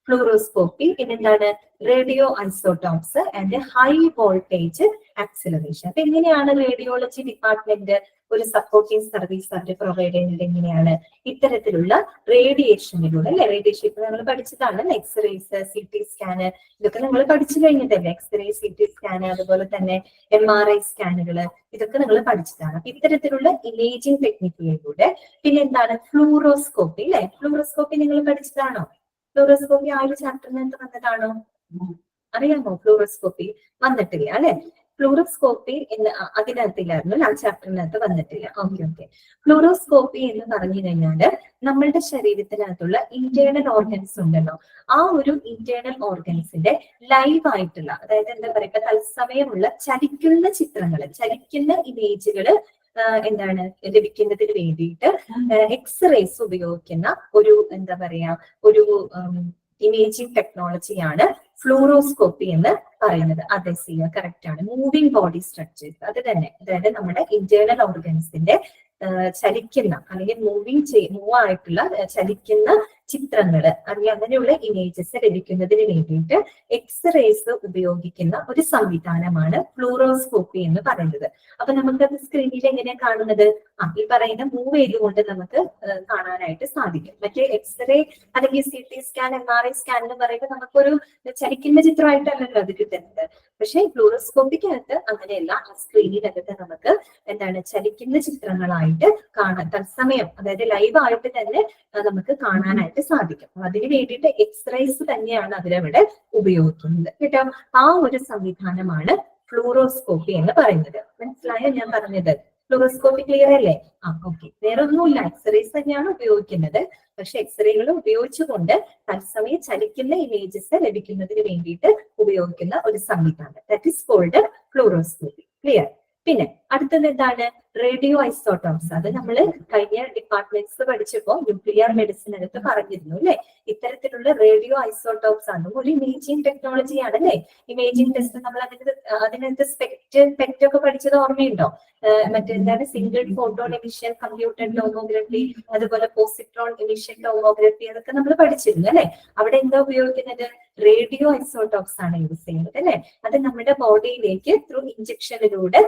ഫ്ലൂറോസ്കോപ്പി, പിന്നെ എന്താണ്? Radio isotopes and high voltage acceleration. അപ്പൊ എങ്ങനെയാണ് റേഡിയോളജി ഡിപ്പാർട്ട്മെന്റ് ഒരു സപ്പോർട്ടിംഗ് സർവീസ് അവർ പ്രൊവൈഡ് ചെയ്യുന്നത്? എങ്ങനെയാണ്? ഇത്തരത്തിലുള്ള റേഡിയേഷനിലൂടെ അല്ലെ, റേഡിയേഷൻ ഇപ്പൊ നമ്മൾ പഠിച്ചതാണ്. എക്സ്റേസ്, CT സ്കാന്, ഇതൊക്കെ നമ്മൾ പഠിച്ചു കഴിഞ്ഞതല്ലേ. എക്സ്റേ, CT സ്കാന്, അതുപോലെ തന്നെ MRI സ്കാനുകള്, ഇതൊക്കെ നിങ്ങൾ പഠിച്ചതാണ്. അപ്പൊ ഇത്തരത്തിലുള്ള ഇമേജിംഗ് ടെക്നിക്കുകളിലൂടെ പിന്നെ എന്താണ്? ഫ്ലൂറോസ്കോപ്പി അല്ലെ. ഫ്ലൂറോസ്കോപ്പി നിങ്ങൾ പഠിച്ചതാണോ? ഫ്ലൂറോസ്കോപ്പി ആ ഒരു ചാപ്റ്ററിനകത്ത് വന്നതാണോ? അറിയാമോ? ഫ്ലൂറോസ്കോപ്പി വന്നിട്ടില്ല അല്ലെ. ഫ്ലൂറോസ്കോപ്പി എന്ന് അതിനകത്തില്ലായിരുന്നു, ആ ചാപ്റ്ററിനകത്ത് വന്നിട്ടില്ല. ഓക്കെ. ഫ്ലൂറോസ്കോപ്പി എന്ന് പറഞ്ഞു കഴിഞ്ഞാല് നമ്മളുടെ ശരീരത്തിനകത്തുള്ള ഇന്റേണൽ ഓർഗൻസ് ഉണ്ടല്ലോ, ആ ഒരു ഇന്റേണൽ ഓർഗൻസിന്റെ ലൈവ് ആയിട്ടുള്ള, അതായത് എന്താ പറയുക, തത്സമയമുള്ള ചലിക്കുന്ന ചിത്രങ്ങള്, ചലിക്കുന്ന ഇമേജുകള് എന്താണ് ലഭിക്കുന്നതിന് വേണ്ടിയിട്ട് എക്സ്റേസ് ഉപയോഗിക്കുന്ന ഒരു എന്താ പറയാ ഒരു ഇമേജിംഗ് ടെക്നോളജിയാണ് ഫ്ലൂറോസ്കോപ്പി എന്ന് പറയുന്നത്. അതെ സിയ, കറക്റ്റ് ആണ്. മൂവിംഗ് ബോഡി സ്ട്രക്ചേഴ്സ്, അത് തന്നെ. അതായത് നമ്മുടെ ഇന്റേണൽ ഓർഗൻസിന്റെ ചലിക്കുന്ന അല്ലെങ്കിൽ മൂവ് ആയിട്ടുള്ള ചലിക്കുന്ന ചിത്രങ്ങള് അല്ലെങ്കിൽ അങ്ങനെയുള്ള ഇമേജസ് ലഭിക്കുന്നതിന് വേണ്ടിയിട്ട് എക്സ്റേസ് ഉപയോഗിക്കുന്ന ഒരു സംവിധാനമാണ് ഫ്ലൂറോസ്കോപ്പി എന്ന് പറയുന്നത്. അപ്പൊ നമുക്കത് സ്ക്രീനിൽ എങ്ങനെയാ കാണുന്നത്? ഈ പറയുന്ന മൂവ് ചെയ്തുകൊണ്ട് നമുക്ക് കാണാനായിട്ട് സാധിക്കും. മറ്റേ എക്സ്റേ അല്ലെങ്കിൽ CT സ്കാൻ, MRI സ്കാൻ എന്ന് പറയുമ്പോൾ നമുക്കൊരു ചലിക്കുന്ന ചിത്രമായിട്ടല്ലല്ലോ അത് കിട്ടുന്നത്. പക്ഷെ ഫ്ലൂറോസ്കോപ്പിക്കകത്ത് അങ്ങനെയല്ല. ആ സ്ക്രീനിനകത്ത് നമുക്ക് എന്താണ് ചലിക്കുന്ന ചിത്രങ്ങളായിട്ട് കാണാൻ തത്സമയം, അതായത് ലൈവ് ആയിട്ട് തന്നെ നമുക്ക് കാണാനായിട്ട് സാധിക്കും. അതിന് വേണ്ടിയിട്ട് എക്സ്റേസ് തന്നെയാണ് അതിലവിടെ ഉപയോഗിക്കുന്നത് കേട്ടോ. ആ ഒരു സംവിധാനമാണ് ഫ്ലൂറോസ്കോപ്പി എന്ന് പറയുന്നത്. മനസ്സിലായോ ഞാൻ പറഞ്ഞത്? ഫ്ലൂറോസ്കോപ്പി ക്ലിയർ അല്ലേ? ഓക്കെ. വേറെ ഒന്നുമില്ല, എക്സ്റേസ് തന്നെയാണ് ഉപയോഗിക്കുന്നത്. പക്ഷെ എക്സ്റേകൾ ഉപയോഗിച്ചുകൊണ്ട് തത്സമയം ചലിക്കുന്ന ഇമേജസ് ലഭിക്കുന്നതിന് വേണ്ടിയിട്ട് ഉപയോഗിക്കുന്ന ഒരു സംവിധാനം, that is called fluoroscopy. Clear? പിന്നെ അടുത്തത് എന്താണ്? Radio isotopes. അത് നമ്മൾ കഴിഞ്ഞ ഡിപ്പാർട്ട്മെന്റ്സ് പഠിച്ചപ്പോ ന്യൂക്ലിയർ മെഡിസിൻ അടുത്ത് പറഞ്ഞിരുന്നു അല്ലെ. ഇത്തരത്തിലുള്ള റേഡിയോ ഐസോട്ടോപ്സ് ആണ് ഒരു ഇമേജിംഗ് ടെക്നോളജിയാണ് അല്ലെ. ഇമേജിംഗ് ടെസ്റ്റ് നമ്മൾ അതിനകത്ത് സ്പെക്ട് ഒക്കെ പഠിച്ചത് ഓർമ്മയുണ്ടോ? മറ്റെന്താണ്? Single photon emission computed tomography, അതുപോലെ പോസിട്രോൺ എമിഷൻ ടോമോഗ്രഫി, അതൊക്കെ നമ്മൾ പഠിച്ചിരുന്നു അല്ലെ. അവിടെ എന്താ ഉപയോഗിക്കുന്നത്? റേഡിയോ ഐസോട്ടോപ്സ് ആണ് യൂസ് ചെയ്യുന്നത് അല്ലെ. അത് നമ്മുടെ ബോഡിയിലേക്ക് ത്രൂ ഇഞ്ചക്ഷനിലൂടെ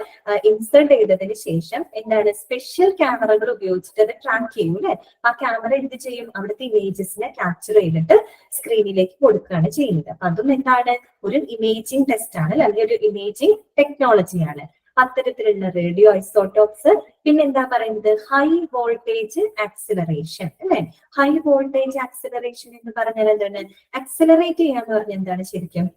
ഇൻസേർട്ട് ചെയ്തതിന് ശേഷം എന്താണ് സ്പെഷ്യൽ ക്യാമറകൾ ഉപയോഗിച്ചിട്ട് അത് ട്രാക്ക് ചെയ്യും അല്ലെ. ആ ക്യാമറ എന്ത് ചെയ്യും? അവിടുത്തെ ഇമേജസിനെ ക്യാപ്ചർ ചെയ്തിട്ട് സ്ക്രീനിലേക്ക് കൊടുക്കുകയാണ് ചെയ്യുന്നത്. അപ്പൊ അതും എന്താണ്? ഒരു ഇമേജിംഗ് ടെസ്റ്റ് ആണ് അല്ലെങ്കിൽ ഒരു ഇമേജിംഗ് ടെക്നോളജിയാണ്. അത്തരത്തിലുള്ള റേഡിയോ ഐസോട്ടോപ്സ്. പിന്നെ എന്താ പറയുന്നത്? ഹൈ വോൾട്ടേജ് ആക്സിലറേഷൻ അല്ലെ. ഹൈ വോൾട്ടേജ് ആക്സിലറേഷൻ എന്ന് പറഞ്ഞാൽ എന്താണ്? ആക്സിലറേറ്റ് ചെയ്യാന്ന് പറഞ്ഞാൽ എന്താണ് ശരിക്കും?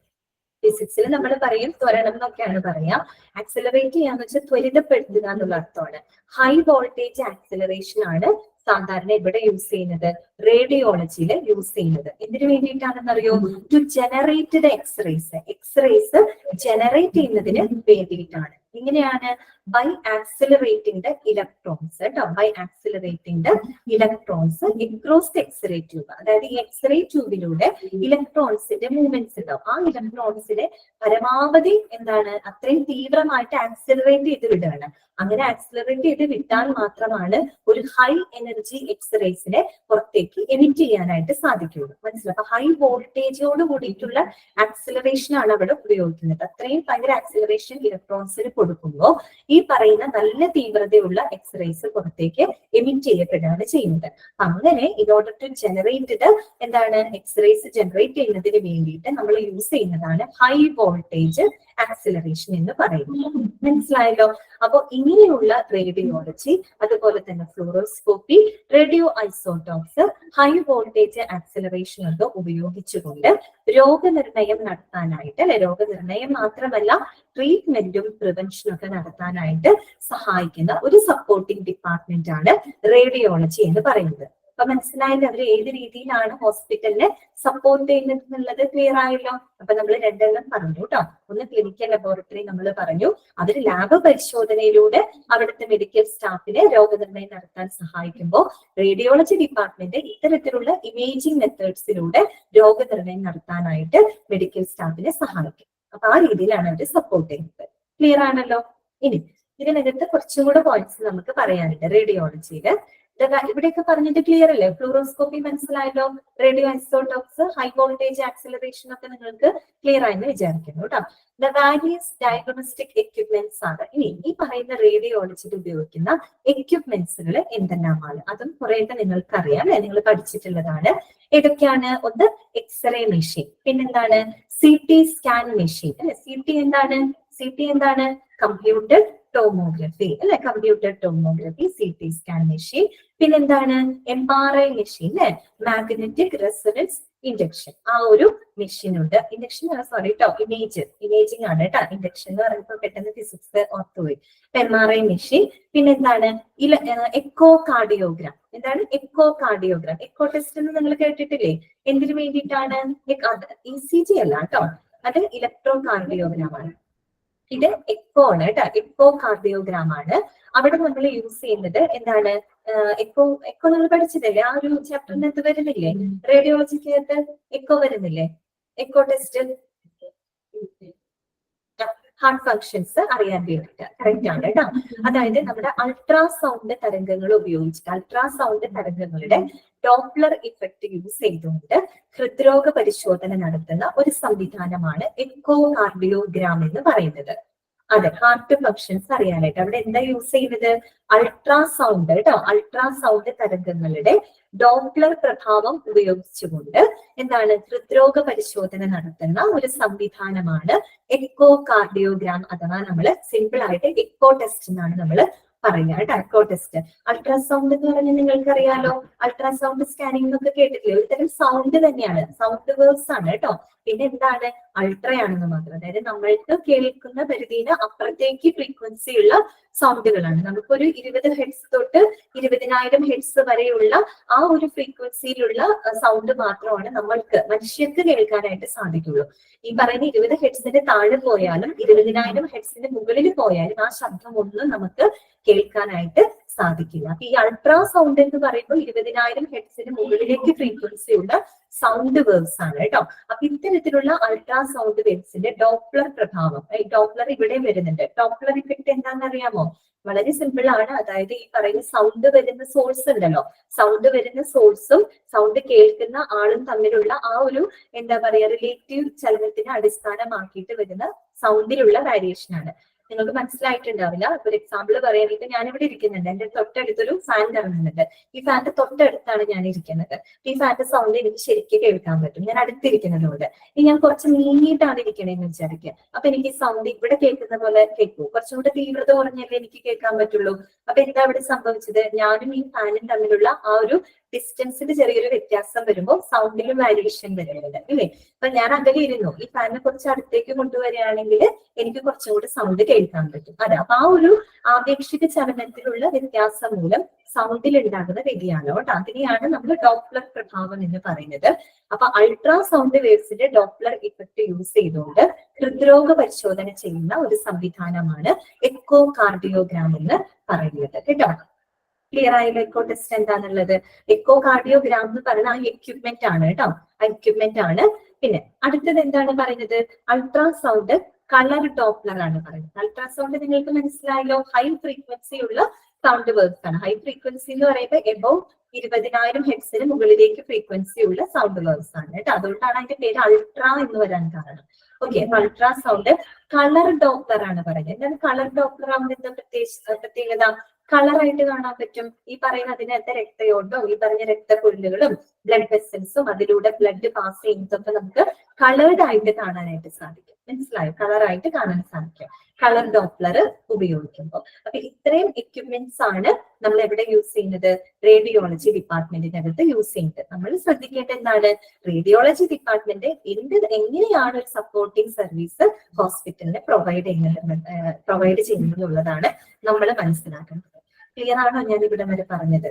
ഫിസിക്സിൽ നമ്മൾ പറയും ത്വരണം എന്നൊക്കെയാണ് പറയാ. ആക്സിലറേറ്റ് ചെയ്യാന്ന് വെച്ചാൽ ത്വരിതപ്പെടുത്തുക എന്നുള്ള അർത്ഥമാണ്. ഹൈ വോൾട്ടേജ് ആക്സിലറേഷൻ ആണ് സാധാരണ ഇവിടെ യൂസ് ചെയ്യുന്നത്, റേഡിയോളജിയിൽ യൂസ് ചെയ്യുന്നത്. എന്തിനു വേണ്ടിയിട്ടാണെന്നറിയോ? To generate the X-rays generate ചെയ്യുന്നതിന് വേണ്ടിയിട്ടാണ്. എങ്ങനെയാണ്? ബൈ ആക്സിലറേറ്റിംഗ് ദ ഇലക്ട്രോൺസ് കേട്ടോ. By accelerating the electrons across the X-ray tube. അതായത് ഈ എക്സ്റേ ട്യൂബിലൂടെ ഇലക്ട്രോൺസിന്റെ മൂവ്മെന്റ്സ് ഉണ്ടാവും. ആ ഇലക്ട്രോൺസിനെ പരമാവധി എന്താണ് അത്രയും തീവ്രമായിട്ട് ആക്സിലറേറ്റ് ചെയ്ത് വിടുകയാണ്. അങ്ങനെ ആക്സിലറേറ്റ് ചെയ്ത് വിട്ടാൽ മാത്രമാണ് ഒരു ഹൈ എനർജി എക്സ്റേസിനെ പുറത്തേക്ക് എമിറ്റ് ചെയ്യാനായിട്ട് സാധിക്കുള്ളൂ. മനസ്സിലായി? അപ്പൊ ഹൈ വോൾട്ടേജോട് കൂടിയിട്ടുള്ള ആക്സിലറേഷൻ ആണ് അവിടെ ഉപയോഗിക്കുന്നത്. അത്രയും ഭയങ്കര ആക്സിലറേഷൻ ഇലക്ട്രോൺസിന് കൊടുക്കുമ്പോൾ ഈ പറയുന്ന നല്ല തീവ്രതയുള്ള എക്സ്റേസ് പുറത്തേക്ക് എമിറ്റ് ചെയ്യപ്പെടുകയാണ് ചെയ്യുന്നത്. അങ്ങനെ ഇൻ ഓർഡർ ടു ജനറേറ്റ് എന്താണ് എക്സ്റേസ് ജനറേറ്റ് ചെയ്യുന്നതിന് വേണ്ടിയിട്ട് നമ്മൾ യൂസ് ചെയ്യുന്നതാണ് ഹൈ വോൾട്ടേജ് ആക്സിലറേഷൻ എന്ന് പറയുന്നത്. മനസ്സിലായല്ലോ? അപ്പൊ ഇങ്ങനെയുള്ള റേഡിയോളജി, അതുപോലെ തന്നെ fluoroscopy, radio isotopes, high voltage acceleration ഒക്കെ ഉപയോഗിച്ചുകൊണ്ട് രോഗനിർണയം നടത്താനായിട്ട് അല്ലെ, രോഗനിർണയം മാത്രമല്ല ട്രീറ്റ്മെന്റും പ്രിവെൻഷനും ഒക്കെ നടത്താനായിട്ട് സഹായിക്കുന്ന ഒരു സപ്പോർട്ടിംഗ് ഡിപ്പാർട്ട്മെന്റ് ആണ് റേഡിയോളജി എന്ന് പറയുന്നത്. അപ്പൊ മനസ്സിലായല്ലോ അവർ ഏത് രീതിയിലാണ് ഹോസ്പിറ്റലിനെ സപ്പോർട്ട് ചെയ്യുന്നത് എന്നുള്ളത് ക്ലിയർ ആയല്ലോ. അപ്പൊ നമ്മൾ രണ്ടെണ്ണം പറഞ്ഞു കേട്ടോ. ഒന്ന് ക്ലിനിക്കൽ ലബോറട്ടറി നമ്മൾ പറഞ്ഞു, അതിൽ ലാബ് പരിശോധനയിലൂടെ അവിടുത്തെ മെഡിക്കൽ സ്റ്റാഫിനെ രോഗനിർണയം നടത്താൻ സഹായിക്കുമ്പോൾ റേഡിയോളജി ഡിപ്പാർട്ട്മെന്റ് ഇത്തരത്തിലുള്ള ഇമേജിംഗ് മെത്തേഡ്സിലൂടെ രോഗനിർണയം നടത്താനായിട്ട് മെഡിക്കൽ സ്റ്റാഫിനെ സഹായിക്കും. അപ്പൊ ആ രീതിയിലാണ് അവർ സപ്പോർട്ട് ചെയ്യുന്നത്. ക്ലിയർ ആണല്ലോ? ഇനി ഇതിനകത്ത് കുറച്ചും കൂടെ പോയിന്റ്സ് നമുക്ക് പറയാനുണ്ട് റേഡിയോളജിയില്. ഇവിടെയൊക്കെ പറഞ്ഞിട്ട് ക്ലിയർ അല്ലേ? ഫ്ലൂറോസ്കോപ്പി മനസ്സിലായല്ലോ, radio isotopes, high voltage acceleration ഒക്കെ നിങ്ങൾക്ക് ക്ലിയർ ആയെന്ന് വിചാരിക്കുന്നു കേട്ടോ. ദ വാരിയസ് ഡയഗ്നോസ്റ്റിക് എക്യുപ്മെന്റ്സ് ആണ്. ഇനി ഈ പറയുന്ന റേഡിയോളജിയിൽ ഉപയോഗിക്കുന്ന എക്യുപ്മെന്റ്സുകൾ എന്തെല്ലാമാണ്? അതും കുറെയൊക്കെ നിങ്ങൾക്ക് അറിയാം അല്ലെ, നിങ്ങൾ പഠിച്ചിട്ടുള്ളതാണ്. ഏതൊക്കെയാണ്? ഒന്ന് എക്സ്റേ മെഷീൻ, പിന്നെന്താണ് CT സ്കാൻ മെഷീൻ അല്ലെ. CT എന്താണ്? കമ്പ്യൂട്ടർ ടോമോഗ്രഫി അല്ലെ, computer tomography, CT scan machine. പിന്നെന്താണ്? MRI മെഷീൻ അല്ലെ, മാഗ്നറ്റിക് റെസൊണൻസ് ഇൻഡക്ഷൻ. ആ ഒരു മെഷീൻ ഉണ്ട്. ഇൻഡക്ഷൻ സോറി കേട്ടോ, ഇമേജിംഗ് ആണ് കേട്ടോ. ഇൻഡക്ഷൻ എന്ന് പറയുമ്പോൾ പെട്ടെന്ന് ഫിസിക്സ് ഓർത്തുപോയി. MRI machine. പിന്നെന്താണ്? Echocardiogram. എന്താണ് എക്കോ കാർഡിയോഗ്രാം? എക്കോ ടെസ്റ്റ് എന്ന് നിങ്ങൾ കേട്ടിട്ടില്ലേ? എന്തിനു വേണ്ടിയിട്ടാണ്? ECG അല്ല കേട്ടോ, അത് ഇലക്ട്രോ കാർഡിയോഗ്രാം ആണ്. ഇത് എക്കോ ആണ് കേട്ടോ, എക്കോ കാർഡിയോഗ്രാം ആണ്. അവിടെ നമ്മൾ യൂസ് ചെയ്യുന്നത് എന്താണ്? എക്കോ നമ്മൾ പഠിച്ചതല്ലേ, ആ ഒരു ചാപ്റ്ററിനകത്ത് വരുന്നില്ലേ? റേഡിയോളജിക്കകത്ത് എക്കോ വരുന്നില്ലേ? എക്കോ ടെസ്റ്റ് ഹാർട്ട് ഫങ്ഷൻസ് അറിയാൻ വേണ്ടിയിട്ട് കറക്റ്റ് ആണ് കേട്ടോ. അതായത് നമ്മുടെ അൾട്രാസൗണ്ട് തരംഗങ്ങൾ ഉപയോഗിച്ചിട്ട്, അൾട്രാസൗണ്ട് തരംഗങ്ങളുടെ ഡോപ്ലർ ഇഫക്റ്റ് യൂസ് ചെയ്തുകൊണ്ട് ഹൃദ്രോഗ പരിശോധന നടത്തുന്ന ഒരു സംവിധാനമാണ് എക്കോ കാർഡിയോഗ്രാം എന്ന് പറയുന്നത്. അതെ, ഹാർട്ട് ഫങ്ഷൻസ് അറിയാനായിട്ട് അവിടെ എന്താ യൂസ് ചെയ്യുന്നത്? അൾട്രാസൗണ്ട് കേട്ടോ, അൾട്രാസൗണ്ട് തരംഗങ്ങളുടെ ഡോപ്ലർ പ്രഭാവം ഉപയോഗിച്ചുകൊണ്ട് എന്താണ് ഹൃദ്രോഗ പരിശോധന നടത്തുന്ന ഒരു സംവിധാനമാണ് എക്കോ കാർഡിയോഗ്രാം, അഥവാ നമ്മൾ സിമ്പിൾ ആയിട്ട് എക്കോ ടെസ്റ്റ് എന്നാണ് നമ്മൾ പറയുക കേട്ടോ. എക്കോ ടെസ്റ്റ്, അൾട്രാസൗണ്ട് എന്ന് പറഞ്ഞാൽ നിങ്ങൾക്ക് അറിയാലോ, അൾട്രാസൗണ്ട് സ്കാനിംഗ് എന്നൊക്കെ കേട്ടിട്ടില്ലേ? ഒരു തരം സൗണ്ട് തന്നെയാണ്, സൗണ്ട് വേവ്സ് ആണ് കേട്ടോ. പിന്നെ എന്താണ്? അൾട്രയാണെന്ന് മാത്രം. അതായത് നമ്മൾക്ക് കേൾക്കുന്ന പരിധിയിൽ അപ്പുറത്തേക്ക് ഫ്രീക്വൻസി ഉള്ള സൗണ്ടുകളാണ്. നമുക്കൊരു 20 ഹെഡ്സ് തൊട്ട് 20,000 ഹെഡ്സ് വരെയുള്ള ആ ഒരു ഫ്രീക്വൻസിയിലുള്ള സൗണ്ട് മാത്രമാണ് നമ്മൾക്ക് മനുഷ്യർക്ക് കേൾക്കാനായിട്ട് സാധിക്കുള്ളൂ. ഈ പറയുന്ന 20 ഹെഡ്സിന്റെ താഴെ പോയാലും 20,000 ഹെഡ്സിന്റെ മുകളിൽ പോയാലും ആ ശബ്ദം ഒന്നും നമുക്ക് കേൾക്കാനായിട്ട് സാധിക്കില്ല. അപ്പൊ ഈ അൾട്രാസൗണ്ട് എന്ന് പറയുമ്പോൾ 20,000 ഹെഡ്സിന് മുകളിലേക്ക് ഫ്രീക്വൻസി ഉള്ള സൗണ്ട് വേവ്സ് ആണ് കേട്ടോ. അപ്പൊ ഇത്തരത്തിലുള്ള അൾട്രാസൗണ്ട് വേവ്സിന്റെ ഡോപ്ലർ പ്രഭാവം, ഡോപ്ലർ ഇവിടെ വരുന്നുണ്ട്. ഡോപ്ലർ ഇഫക്റ്റ് എന്താണെന്ന് അറിയാമോ? വളരെ സിമ്പിൾ ആണ്. അതായത് ഈ പറയുന്ന സൗണ്ട് വരുന്ന സോഴ്സ് ഉണ്ടല്ലോ, സൗണ്ട് വരുന്ന സോഴ്സും സൗണ്ട് കേൾക്കുന്ന ആളും തമ്മിലുള്ള ആ ഒരു എന്താ പറയാ റിലേറ്റീവ് ചലനത്തിനെ അടിസ്ഥാനമാക്കിയിട്ട് വരുന്ന സൗണ്ടിലുള്ള വേരിയേഷൻ ആണ്. നിങ്ങൾക്ക് മനസ്സിലായിട്ടുണ്ടാവില്ല. ഒരു എക്സാമ്പിൾ പറയാനായിട്ട് ഞാനിവിടെ ഇരിക്കുന്നുണ്ട്, എന്റെ തൊട്ടടുത്തൊരു ഫാൻ കറങ്ങുന്നുണ്ട്. ഈ ഫാന്റെ തൊട്ടടുത്താണ് ഞാൻ ഇരിക്കുന്നത്. ഈ ഫാന്റെ സൗണ്ട് എനിക്ക് ശരിക്കും കേൾക്കാൻ പറ്റും, ഞാൻ അടുത്തിരിക്കുന്നതുകൊണ്ട്. ഇനി ഞാൻ കുറച്ച് നീങ്ങിയിട്ടാണ് ഇരിക്കണേന്ന് വിചാരിക്കുക, അപ്പൊ എനിക്ക് ഈ സൗണ്ട് ഇവിടെ കേൾക്കുന്ന പോലെ കേൾക്കൂ. കുറച്ചും കൂടെ തീവ്രത കുറഞ്ഞല്ലേ എനിക്ക് കേൾക്കാൻ പറ്റുള്ളൂ. അപ്പൊ എന്താ ഇവിടെ സംഭവിച്ചത്? ഞാനും ഈ ഫാനും തമ്മിലുള്ള ആ ഒരു ഡിസ്റ്റൻസിൽ ചെറിയൊരു വ്യത്യാസം വരുമ്പോൾ സൗണ്ടിലും വാരിയേഷൻ വരുന്നുണ്ട് ഇല്ലേ? അപ്പൊ ഞാൻ അകലെ ഇരുന്നു, ഈ ഫാനിനെ കുറച്ച് അടുത്തേക്ക് കൊണ്ടുവരികയാണെങ്കിൽ എനിക്ക് കുറച്ചും കൂടി സൗണ്ട് കേൾക്കാൻ പറ്റും. അതെ, അപ്പൊ ആ ഒരു ആപേക്ഷിക ചലനത്തിലുള്ള വ്യത്യാസം മൂലം സൗണ്ടിൽ ഉണ്ടാകുന്ന വ്യതിയാനം കേട്ടോ, അതിനെയാണ് നമ്മൾ ഡോപ്ലർ പ്രഭാവം എന്ന് പറയുന്നത്. അപ്പൊ അൾട്രാസൗണ്ട് വേവ്സിന്റെ ഡോപ്ലർ ഇഫക്റ്റ് യൂസ് ചെയ്തുകൊണ്ട് ഹൃദ്രോഗ പരിശോധന ചെയ്യുന്ന ഒരു സംവിധാനമാണ് എക്കോ കാർഡിയോഗ്രാം എന്ന് പറയുന്നത് കേട്ടോ. ക്ലിയർ ആയല്ലോ എക്കോ ടെസ്റ്റ് എന്താണെന്നുള്ളത്? എക്കോ കാർഡിയോഗ്രാം എന്ന് പറയുന്ന ആ എക്യുപ്മെന്റ് ആണ് കേട്ടോ, ആ എക്യുപ്മെന്റ് ആണ്. പിന്നെ അടുത്തത് എന്താണ് പറയുന്നത്? അൾട്രാസൗണ്ട് കളർ ഡോപ്ലർ ആണ് പറയുന്നത്. അൾട്രാസൗണ്ട് നിങ്ങൾക്ക് മനസ്സിലായല്ലോ, ഹൈ ഫ്രീക്വൻസി ഉള്ള സൗണ്ട് വേവ്സ് ആണ്. ഹൈ ഫ്രീക്വൻസി എന്ന് പറയുമ്പോൾ എബോവ് 20,000 ഹെഡ്സിന് മുകളിലേക്ക് ഫ്രീക്വൻസി ഉള്ള സൗണ്ട് വേവ്സ് ആണ് കേട്ടോ. അതുകൊണ്ടാണ് അതിന്റെ പേര് അൾട്രാ എന്ന് വരാൻ കാരണം. ഓക്കെ, അപ്പൊ അൾട്രാസൗണ്ട് കളർ ഡോപ്ലർ ആണ് പറയുന്നത്. എന്താണ് കളർ ഡോപ്ലർ ആവുന്ന എന്താ പ്രത്യേകത? കളറായിട്ട് കാണാൻ പറ്റും. ഈ പറയുന്ന അതിനകത്തെ രക്തയോട്ടവും ഈ പറഞ്ഞ രക്തക്കുഴലുകളും ബ്ലഡ് വെസൽസും അതിലൂടെ ബ്ലഡ് പാസ് ചെയ്യുന്നതൊക്കെ നമുക്ക് കളേർഡ് ആയിട്ട് കാണാനായിട്ട് സാധിക്കും. മനസ്സിലായോ? കളറായിട്ട് കാണാൻ സാധിക്കും കളർ ഡോപ്ലർ ഉപയോഗിക്കുമ്പോൾ. അപ്പൊ ഇത്രയും എക്യുപ്മെന്റ്സ് ആണ് നമ്മൾ എവിടെ യൂസ് ചെയ്യുന്നത്? റേഡിയോളജി ഡിപ്പാർട്ട്മെന്റിനകത്ത് യൂസ് ചെയ്യുന്നത്. നമ്മൾ ശ്രദ്ധിക്കേണ്ട എന്താണ്? റേഡിയോളജി ഡിപ്പാർട്ട്മെന്റ് എങ്ങനെയാണ് ഒരു സപ്പോർട്ടിംഗ് സർവീസ് ഹോസ്പിറ്റലിന് പ്രൊവൈഡ് ചെയ്യുന്നതുള്ളതാണ് നമ്മൾ മനസ്സിലാക്കേണ്ടത്. ക്ലിയർ ആണോ ഞാൻ ഇവിടെ വരെ പറഞ്ഞത്?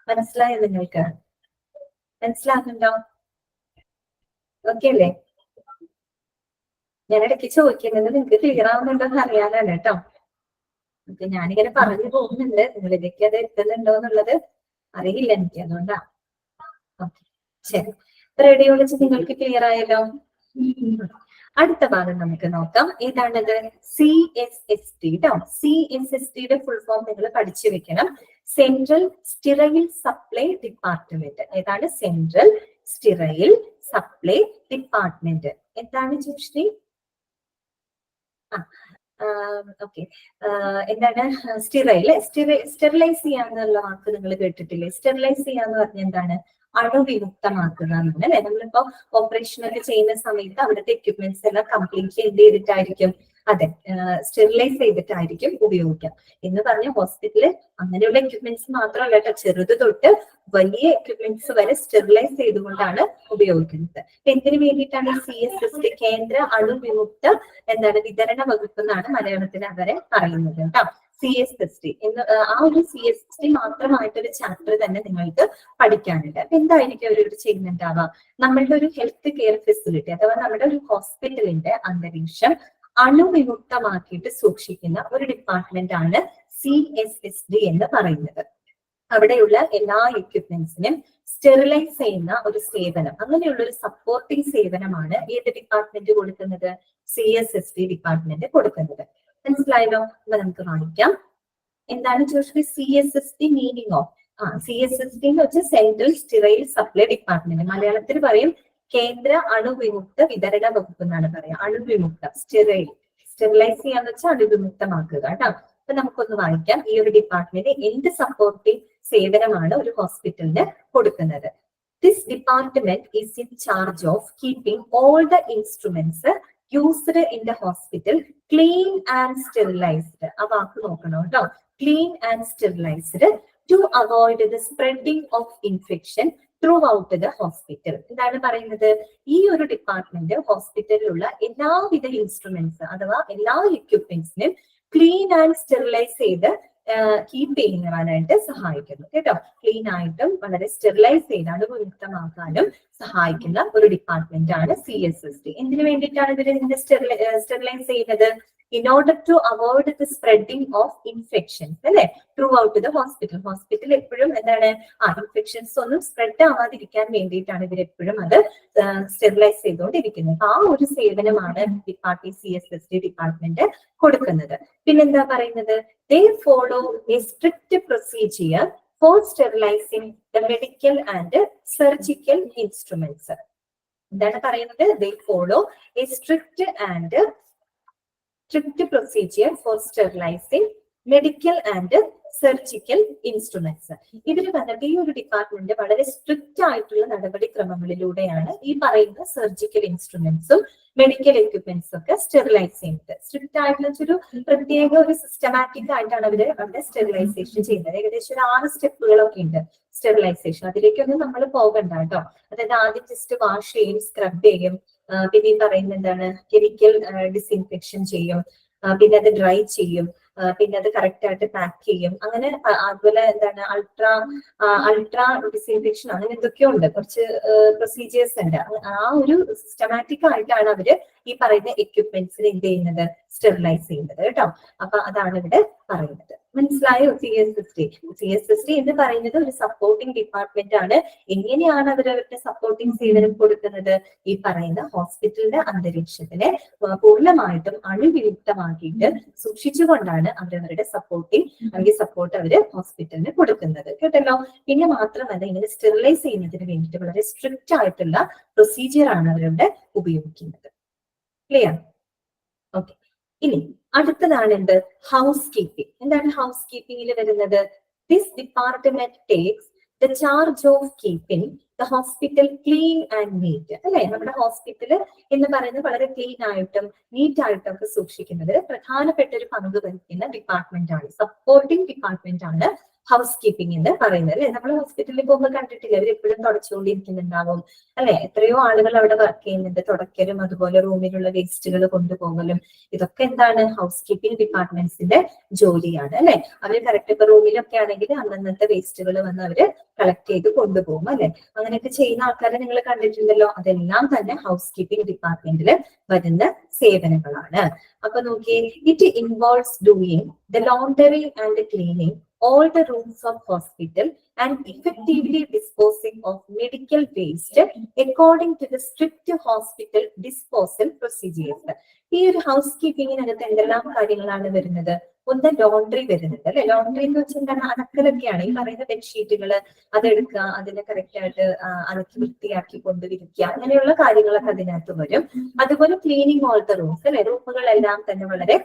മനസ്സിലായോ നിങ്ങൾക്ക്? മനസ്സിലാകുന്നുണ്ടോ? ഓക്കെ അല്ലേ? ഞാൻ ഇടയ്ക്ക് ചോദിക്കുന്നത് നിങ്ങൾക്ക് ക്ലിയർ ആവുന്നുണ്ടോ എന്ന് അറിയാനാണ് കേട്ടോ. ഓക്കെ, ഞാനിങ്ങനെ പറഞ്ഞു പോകുന്നുണ്ട്, നിങ്ങളിലേക്ക് അത് എത്തുന്നുണ്ടോ എന്നുള്ളത് അറിയില്ല എനിക്ക്, അതുകൊണ്ടാ. ഓക്കെ, ശരി. റേഡിയോളജി നിങ്ങൾക്ക് ക്ലിയർ ആയല്ലോ. അടുത്ത ഭാഗം നമുക്ക് നോക്കാം. ഏതാണത്? CSSD ട്ടോ. CSSDയുടെ ഫുൾ ഫോം നിങ്ങൾ പഠിച്ചു വെക്കണം. Central sterile supply department. ഏതാണ്? Central sterile supply department. എന്താണ് ജോഷ്നി? ഓക്കെ, എന്താണ്? സ്റ്റെറൈൽ, സ്റ്റെറിലൈസ് ചെയ്യാന്നുള്ള വാക്ക് നിങ്ങൾ കേട്ടിട്ടില്ലേ? സ്റ്റെറിലൈസ് ചെയ്യാന്ന് പറഞ്ഞ എന്താണ്? അണുവിമുക്തമാക്കുക എന്നാണ് അല്ലെ. നമ്മളിപ്പോ ഓപ്പറേഷൻ ഒക്കെ ചെയ്യുന്ന സമയത്ത് അവിടുത്തെ എക്യുപ്മെന്റ്സ് എല്ലാം കംപ്ലീറ്റ്ലി എന്ത് ചെയ്തിട്ടായിരിക്കും? അതെ, സ്റ്റെറിലൈസ് ചെയ്തിട്ടായിരിക്കും ഉപയോഗിക്കാം. എന്ന് പറഞ്ഞ ഹോസ്പിറ്റലിൽ അങ്ങനെയുള്ള എക്യുപ്മെന്റ്സ് മാത്രമല്ല കേട്ടോ, ചെറുത് തൊട്ട് വലിയ എക്യുപ്മെന്റ്സ് വരെ സ്റ്റെറിലൈസ് ചെയ്തുകൊണ്ടാണ് ഉപയോഗിക്കുന്നത്. എന്തിനു വേണ്ടിയിട്ടാണ് ഈ CSSD, കേന്ദ്ര അണുവിമുക്ത എന്താണ് വിതരണ വകുപ്പ് എന്നാണ് മലയാളത്തിൽ അവരെ പറയുന്നത് കേട്ടോ. CSSD എന്ന് ആ ഒരു CSSD മാത്രമായിട്ടൊരു ചാപ്റ്റർ തന്നെ നിങ്ങൾക്ക് പഠിക്കാനുണ്ട്. അപ്പൊ എന്തായിരിക്കും അവരോട് ചെയ്യുന്നുണ്ടാവുക? നമ്മളുടെ ഒരു ഹെൽത്ത് കെയർ ഫെസിലിറ്റി അഥവാ നമ്മുടെ ഒരു ഹോസ്പിറ്റലിന്റെ അന്തരീക്ഷം അണുവിമുക്തമാക്കിയിട്ട് സൂക്ഷിക്കുന്ന ഒരു ഡിപ്പാർട്ട്മെന്റ് ആണ് CSSD എന്ന് പറയുന്നത്. അവിടെയുള്ള എല്ലാ എക്യുപ്മെന്റ്സിനും സ്റ്റെറിലൈസ് ചെയ്യുന്ന ഒരു സേവനം, അങ്ങനെയുള്ള ഒരു സപ്പോർട്ടിംഗ് സേവനമാണ് ഏത് ഡിപ്പാർട്ട്മെന്റ് കൊടുക്കുന്നത്? CSSD ഡിപ്പാർട്ട്മെന്റ് കൊടുക്കുന്നത്. മനസ്സിലായല്ലോ? അപ്പൊ നമുക്ക് വായിക്കാം. എന്താണ് ചോദിച്ചത്? CSSD മീനിങ് ഓഫ് CSSD എന്ന് വെച്ചാൽ സെൻട്രൽ സ്റ്റെറൈൽ സപ്ലൈ ഡിപ്പാർട്ട്മെന്റ്. മലയാളത്തിൽ പറയും കേന്ദ്ര അണുവിമുക്ത വിതരണ വകുപ്പ് എന്നാണ് പറയാ. അണുവിമുക്ത, സ്റ്റെറിലൈസ് ചെയ്യാന്ന് വെച്ചാൽ അണുവിമുക്തമാക്കുക കേട്ടോ. അപ്പൊ നമുക്കൊന്ന് വായിക്കാം. ഈ ഒരു ഡിപ്പാർട്ട്മെന്റ് എന്ത് സപ്പോർട്ടിംഗ് സേവനമാണ് ഒരു ഹോസ്പിറ്റലിന് കൊടുക്കുന്നത്? This department is in charge of keeping all the instruments used in the hospital clean and sterilised. ആ വാക്ക് നോക്കണം കേട്ടോ. Clean and sterilised to avoid the spreading of infection throughout the hospital. എന്താണ് പറയുന്നത്? ഈ ഒരു ഡിപ്പാർട്ട്മെന്റ് ഹോസ്പിറ്റലിലുള്ള എല്ലാവിധ ഇൻസ്ട്രുമെന്റ്സ് അഥവാ എല്ലാ എക്യുപ്മെന്റ്സിനും ക്ലീൻ ആൻഡ് സ്റ്റെറിലൈസ് ചെയ്ത് കീപ്പ് ചെയ്യുവാനായിട്ട് സഹായിക്കുന്നു കേട്ടോ. ക്ലീൻ ആയിട്ടും വളരെ സ്റ്റെറിലൈസ് ചെയ്ത് അണുവിമുക്തമാക്കാനും സഹായിക്കുന്ന ഒരു ഡിപ്പാർട്ട്മെന്റ് ആണ് CSSD. എന്തിനു വേണ്ടിയിട്ടാണ് ഇതിനെ സ്റ്റെറിലൈസ് ചെയ്യുന്നത്? in order to avoid the spreading of infections അല്ലെ throughout the hospital. ഹോസ്പിറ്റൽ എപ്പോഴും എന്താണ് ഇൻഫെക്ഷൻസ് ഒന്നും സ്പ്രെഡ് ആവാതിരിക്കാൻ വേണ്ടിയിട്ടാണ് ഇവരെപ്പോഴും അത് സ്റ്റെറിലൈസ് ചെയ്തുകൊണ്ടിരിക്കുന്നത്. ആ ഒരു സേവനമാണ് CSSD ഡിപ്പാർട്ട്മെന്റ് കൊടുക്കുന്നത്. പിന്നെന്താ പറയുന്നത്? they follow a strict procedure for sterilizing the medical and surgical instruments. എന്താണ് പറയുന്നത്? they follow a strict procedure for sterilizing medical and surgical instruments. ഇതിന് വന്നിട്ട് ഈ ഒരു ഡിപ്പാർട്ട്മെന്റ് വളരെ സ്ട്രിക്റ്റ് ആയിട്ടുള്ള നടപടിക്രമങ്ങളിലൂടെയാണ് ഈ പറയുന്ന സർജിക്കൽ ഇൻസ്ട്രുമെന്റ്സും മെഡിക്കൽ എക്യുപ്മെന്റ്സും ഒക്കെ സ്റ്റെറിലൈസ് ചെയ്യുന്നത്. സ്ട്രിക്റ്റ് ആയിട്ടുള്ള ഒരു പ്രത്യേക ഒരു സിസ്റ്റമാറ്റിക് ആയിട്ടാണ് അവര് അവിടെ സ്റ്റെറിലൈസേഷൻ ചെയ്യുന്നത്. ഏകദേശം ഒരു 6 സ്റ്റെപ്പുകളൊക്കെ ഉണ്ട് സ്റ്റെറിലൈസേഷൻ. അതിലേക്കൊന്നും നമ്മൾ പോകണ്ട കേട്ടോ. അതായത് ആദ്യം ജസ്റ്റ് വാഷ് ചെയ്യും, സ്ക്രബ് ചെയ്യും, പിന്നെ ഈ പറയുന്ന എന്താണ് കെമിക്കൽ ഡിസിൻഫെക്ഷൻ ചെയ്യും, പിന്നെ അത് ഡ്രൈ ചെയ്യും, പിന്നെ അത് കറക്റ്റ് ആയിട്ട് പാക്ക് ചെയ്യും. അങ്ങനെ അതുപോലെ എന്താണ് അൾട്രാ ഡിസിൻഫെക്ഷൻ, അങ്ങനെ എന്തൊക്കെയോ ഉണ്ട്, കുറച്ച് പ്രൊസീജിയേഴ്സ് ഉണ്ട്. ആ ഒരു സിസ്റ്റമാറ്റിക് ആയിട്ടാണ് അവര് ഈ പറയുന്ന എക്യുപ്മെന്റ്സിന് എന്ത് ചെയ്യുന്നത്? സ്റ്റെറിലൈസ് ചെയ്യുന്നത് കേട്ടോ. അപ്പൊ അതാണ് ഇവിടെ പറയുന്നത്. മനസ്സിലായോ? CSSD എന്ന് പറയുന്നത് ഒരു സപ്പോർട്ടിംഗ് ഡിപ്പാർട്ട്മെന്റ് ആണ്. എങ്ങനെയാണ് അവർ അവരുടെ സപ്പോർട്ടിംഗ് സേവനം കൊടുക്കുന്നത്? ഈ പറയുന്ന ഹോസ്പിറ്റലിന്റെ അന്തരീക്ഷത്തിനെ പൂർണ്ണമായിട്ടും അണുവിമുക്തമാക്കിയിട്ട് സൂക്ഷിച്ചുകൊണ്ടാണ് അവരവരുടെ സപ്പോർട്ട് അവര് ഹോസ്പിറ്റലിന് കൊടുക്കുന്നത് കേട്ടല്ലോ. പിന്നെ മാത്രമല്ല, ഇങ്ങനെ സ്റ്റെറിലൈസ് ചെയ്യുന്നതിന് വേണ്ടിയിട്ട് വളരെ സ്ട്രിക്റ്റ് ആയിട്ടുള്ള പ്രൊസീജിയർ ആണ് അവരവിടെ ഉപയോഗിക്കുന്നത്. ക്ലിയർ? ഓക്കെ. ഇനി അടുത്തതാണ് എന്ത്? House keeping. എന്താണ് ഹൗസ് കീപ്പിംഗിൽ വരുന്നത്? This department takes the charge of keeping the hospital clean and NEET. അല്ലെ, നമ്മുടെ ഹോസ്പിറ്റൽ എന്ന് പറയുന്നത് വളരെ ക്ലീൻ ആയിട്ടും നീറ്റ് ആയിട്ടും ഒക്കെ സൂക്ഷിക്കുന്നതിൽ പ്രധാനപ്പെട്ട ഒരു പങ്ക് വഹിക്കുന്ന ഡിപ്പാർട്ട്മെന്റ് ആണ്, സപ്പോർട്ടിംഗ് ഡിപ്പാർട്ട്മെന്റ് ആണ് ഹൗസ് കീപ്പിംഗ് എന്ന് പറയുന്നത്. അല്ലെ, നമ്മൾ ഹോസ്പിറ്റലിൽ പോകുമ്പോൾ കണ്ടിട്ടില്ല, അവർ എപ്പോഴും തുടച്ചുകൊണ്ടിരിക്കുന്നുണ്ടാവും അല്ലെ. എത്രയോ ആളുകൾ അവിടെ വർക്ക് ചെയ്യുന്നുണ്ട്, തുടക്കലും അതുപോലെ റൂമിലുള്ള വേസ്റ്റുകൾ കൊണ്ടുപോകലും. ഇതൊക്കെ എന്താണ്? ഹൗസ് കീപ്പിംഗ് ഡിപ്പാർട്ട്മെന്റ്സിന്റെ ജോലിയാണ് അല്ലെ. അവര് കറക്റ്റ് ഇപ്പൊ റൂമിലൊക്കെ ആണെങ്കിൽ അന്നത്തെ വേസ്റ്റുകൾ വന്ന് അവര് കളക്ട് ചെയ്ത് കൊണ്ടുപോകും അല്ലെ. അങ്ങനെയൊക്കെ ചെയ്യുന്ന ആൾക്കാരെ നിങ്ങൾ കണ്ടിട്ടുണ്ടല്ലോ. അതെല്ലാം തന്നെ ഹൗസ് കീപ്പിംഗ് ഡിപ്പാർട്ട്മെന്റിൽ വരുന്ന സേവനങ്ങളാണ്. അപ്പൊ നോക്കിയേ, it involves doing the laundry and cleaning all the rooms of hospital and effectively disposing of medical waste according to the strict hospital disposal procedures. ഈ ഒരു ഹൗസ് കീപ്പിങ്ങിനകത്ത് എന്തെല്ലാം കാര്യങ്ങളാണ് വരുന്നത്? ഒന്ന് ലോണ്ടറി വരുന്നുണ്ട് അല്ലെ. ലോണ്ടറി എന്ന് വെച്ചാൽ എന്താണ്? അലക്കലൊക്കെയാണ്. ഈ പറയുന്ന ബെഡ്ഷീറ്റുകൾ അതെടുക്കുക, അതിനെ കറക്റ്റ് ആയിട്ട് അലക്കി വൃത്തിയാക്കി കൊണ്ടുവിരിക്കുക, അങ്ങനെയുള്ള കാര്യങ്ങളൊക്കെ അതിനകത്ത് വരും. അതുപോലെ ക്ലീനിങ് ഓൾ ദ റൂംസ് അല്ലെ, റൂമുകളെല്ലാം തന്നെ വളരെ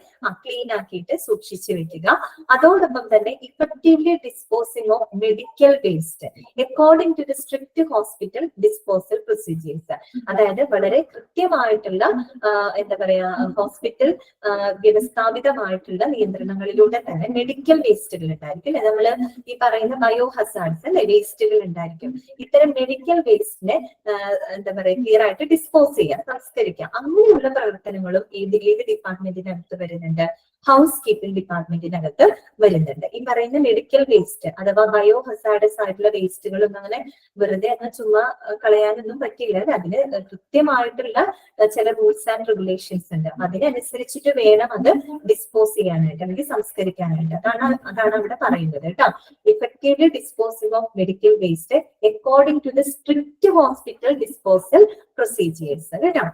ക്ലീൻ ആക്കിയിട്ട് സൂക്ഷിച്ചു വെക്കുക. അതോടൊപ്പം തന്നെ effectively disposing of medical waste according to the strict hospital disposal procedures. അതായത് വളരെ കൃത്യമായിട്ടുള്ള എന്താ പറയാ ഹോസ്പിറ്റൽ വ്യവസ്ഥാപിതമായിട്ടുള്ള നിയന്ത്രണങ്ങളിലൂടെ തന്നെ മെഡിക്കൽ വേസ്റ്റുകൾ ഉണ്ടായിരിക്കും. നമ്മൾ ഈ പറയുന്ന ബയോ ഹസാർഡ്സ് അല്ലെ വേസ്റ്റുകൾ ഉണ്ടായിരിക്കും. ഇത്തരം മെഡിക്കൽ വേസ്റ്റിനെ എന്താ പറയാ ക്ലിയർ ആയിട്ട് ഡിസ്പോസ് ചെയ്യാം, സംസ്കരിക്കാം. അങ്ങനെയുള്ള പ്രവർത്തനങ്ങളും ഏത് ഡിപ്പാർട്ട്മെന്റിനകത്ത് വരുന്നുണ്ട്? ഹൗസ് കീപ്പിംഗ് ഡിപ്പാർട്ട്മെന്റിനകത്ത് വരുന്നുണ്ട്. ഈ പറയുന്ന മെഡിക്കൽ വേസ്റ്റ് അഥവാ ബയോ ഹസാർഡസ് ആയിട്ടുള്ള വേസ്റ്റുകളൊന്നും അങ്ങനെ വെറുതെ അങ്ങ് ചുമ്മാ കളയാനൊന്നും പറ്റില്ല. അതിന് കൃത്യമായിട്ടുള്ള ചില റൂൾസ് ആൻഡ് റെഗുലേഷൻസ് ഉണ്ട്. അതിനനുസരിച്ചിട്ട് വേണം അത് ഡിസ്പോസ് ചെയ്യാനായിട്ട് അല്ലെങ്കിൽ സംസ്കരിക്കാനായിട്ട്. അതാണ് അവിടെ പറയുന്നത് കേട്ടോ. Effectively disposing of medical waste according to the strict hospital disposal procedures കേട്ടോ.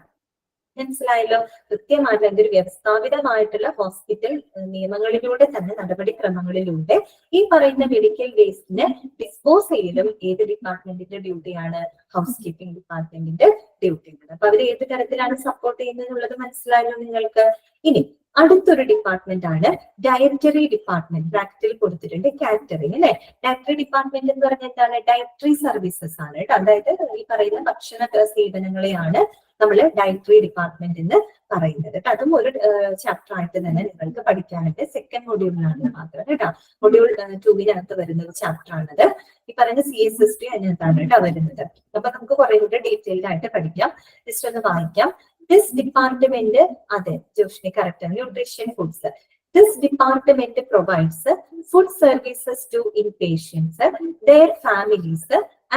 മനസ്സിലായല്ലോ? കൃത്യമായിട്ട് എന്തൊരു വ്യവസ്ഥാപിതമായിട്ടുള്ള ഹോസ്പിറ്റൽ നിയമങ്ങളിലൂടെ തന്നെ നടപടിക്രമങ്ങളിലൂടെ ഈ പറയുന്ന മെഡിക്കൽ വേസ്റ്റിനെ ഡിസ്പോസ് ചെയ്യലും ഏത് ഡിപ്പാർട്ട്മെന്റിന്റെ ഡ്യൂട്ടിയാണ്? ഹൗസ് കീപ്പിംഗ് ഡിപ്പാർട്ട്മെന്റിന്റെ ഡ്യൂട്ടിയാണ്. അപ്പൊ അവർ ഏത് തരത്തിലാണ് സപ്പോർട്ട് ചെയ്യുന്നത് എന്നുള്ളത് മനസ്സിലായല്ലോ നിങ്ങൾക്ക്. ഇനി അടുത്തൊരു ഡിപ്പാർട്ട്മെന്റ് ആണ് ഡയറ്ററി ഡിപ്പാർട്ട്മെന്റ്. ബ്രാക്കറ്റിൽ കൊടുത്തിട്ടുണ്ട് കാറ്ററിംഗ് അല്ലെ. ഡയറ്ററി ഡിപ്പാർട്ട്മെന്റ് എന്ന് പറഞ്ഞാൽ എന്താണ്? ഡയറ്ററി സർവീസസ് ആണ് കേട്ടോ. അതായത് ഈ പറയുന്ന ഭക്ഷണ സേവനങ്ങളെയാണ് നമ്മൾ ഡയറ്ററി ഡിപ്പാർട്ട്മെന്റ് എന്ന് പറയുന്നത്. അതും ഒരു ചാപ്റ്റർ ആയിട്ട് തന്നെ നിങ്ങൾക്ക് പഠിക്കാനുണ്ട്. സെക്കൻഡ് മൊഡ്യൂളിലാണ് മാത്രം കേട്ടോ. മൊഡ്യൂൾ 2-നകത്ത് വരുന്ന ഒരു ചാപ്റ്റർ ആണത്. ഈ പറയുന്ന CSST അതിനകത്താണ് കേട്ടോ വരുന്നത്. അപ്പൊ നമുക്ക് കുറെ കൂടെ ഡീറ്റെയിൽഡ് ആയിട്ട് പഠിക്കാം. ജസ്റ്റ് ഒന്ന് വായിക്കാം. ദിസ് ഡിപ്പാർട്ട്മെന്റ്, അതെ ജോഷിനി കറക്റ്റ് ആണ്, nutrition foods. This department provides food services to inpatients, their families,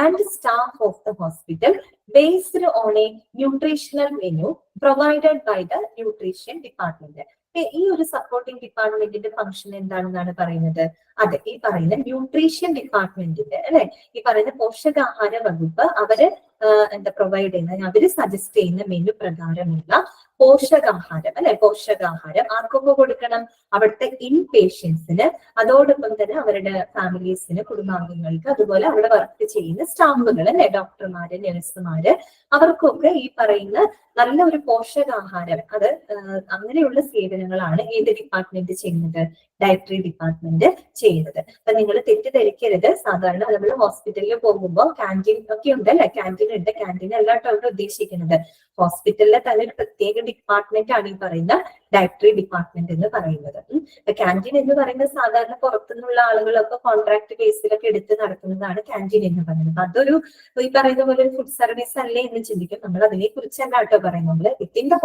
and staff of the hospital based on a nutritional menu provided by the nutrition department. ഈ ഒരു സപ്പോർട്ടിംഗ് ഡിപ്പാർട്ട്മെന്റിന്റെ ഫംഗ്ഷൻ എന്താണെന്നാണ് പറയുന്നത്? അതെ, ഈ പറയുന്ന ന്യൂട്രീഷൻ ഡിപ്പാർട്ട്മെന്റിന്റെ അല്ലെ, ഈ പറയുന്ന പോഷകാഹാര വകുപ്പ് അവര് എന്താ പ്രൊവൈഡ് ചെയ്യുന്ന, അവര് സജസ്റ്റ് ചെയ്യുന്ന മെനു പ്രകാരമുള്ള പോഷകാഹാരം അല്ലെ, പോഷകാഹാരം ആർക്കൊക്കെ കൊടുക്കണം? അവിടുത്തെ ഇൻ പേഷ്യൻസിന്, അതോടൊപ്പം തന്നെ അവരുടെ ഫാമിലീസിന്, കുടുംബാംഗങ്ങൾക്ക്, അതുപോലെ അവിടെ വർക്ക് ചെയ്യുന്ന സ്റ്റാഫുകൾ അല്ലെ, ഡോക്ടർമാര്, നഴ്സുമാര്, അവർക്കൊക്കെ ഈ പറയുന്ന നല്ല ഒരു പോഷകാഹാരം, അത് അങ്ങനെയുള്ള സേവനങ്ങളാണ് ഏത് ഡിപ്പാർട്ട്മെന്റ് ചെയ്യുന്നത്? ഡയറ്ററി ഡിപ്പാർട്ട്മെന്റ് ചെയ്യുന്നത്. അപ്പൊ നിങ്ങൾ തെറ്റിദ്ധരിക്കരുത്. സാധാരണ നമ്മൾ ഹോസ്പിറ്റലിൽ പോകുമ്പോൾ ക്യാൻറ്റീൻ ഒക്കെ ഉണ്ടല്ലേ, ക്യാൻറ്റീൻ ഉണ്ട്. ക്യാൻറ്റീൻ അല്ലാട്ടോ അവിടെ ഉദ്ദേശിക്കുന്നത്. ഹോസ്പിറ്റലിലെ തന്നെ ഒരു പ്രത്യേക ഡിപ്പാർട്ട്മെന്റ് ആണ് ഈ പറയുന്ന ഡയറ്ററി ഡിപ്പാർട്ട്മെന്റ് എന്ന് പറയുന്നത്. ക്യാൻറ്റീൻ എന്ന് പറയുന്നത് സാധാരണ പുറത്തുനിന്നുള്ള ആളുകളൊക്കെ കോൺട്രാക്ട് ബേസിലൊക്കെ എടുത്ത് നടത്തുന്നതാണ് ക്യാൻറ്റീൻ എന്ന് പറയുന്നത്. അതൊരു ഈ പറയുന്ന പോലെ ഒരു ഫുഡ് സർവീസ് അല്ലേ എന്ന് ചിന്തിക്കും. നമ്മൾ അതിനെ കുറിച്ചല്ല കേട്ടോ പറയുന്നത്. നമ്മൾ വിത്തിൻ ദ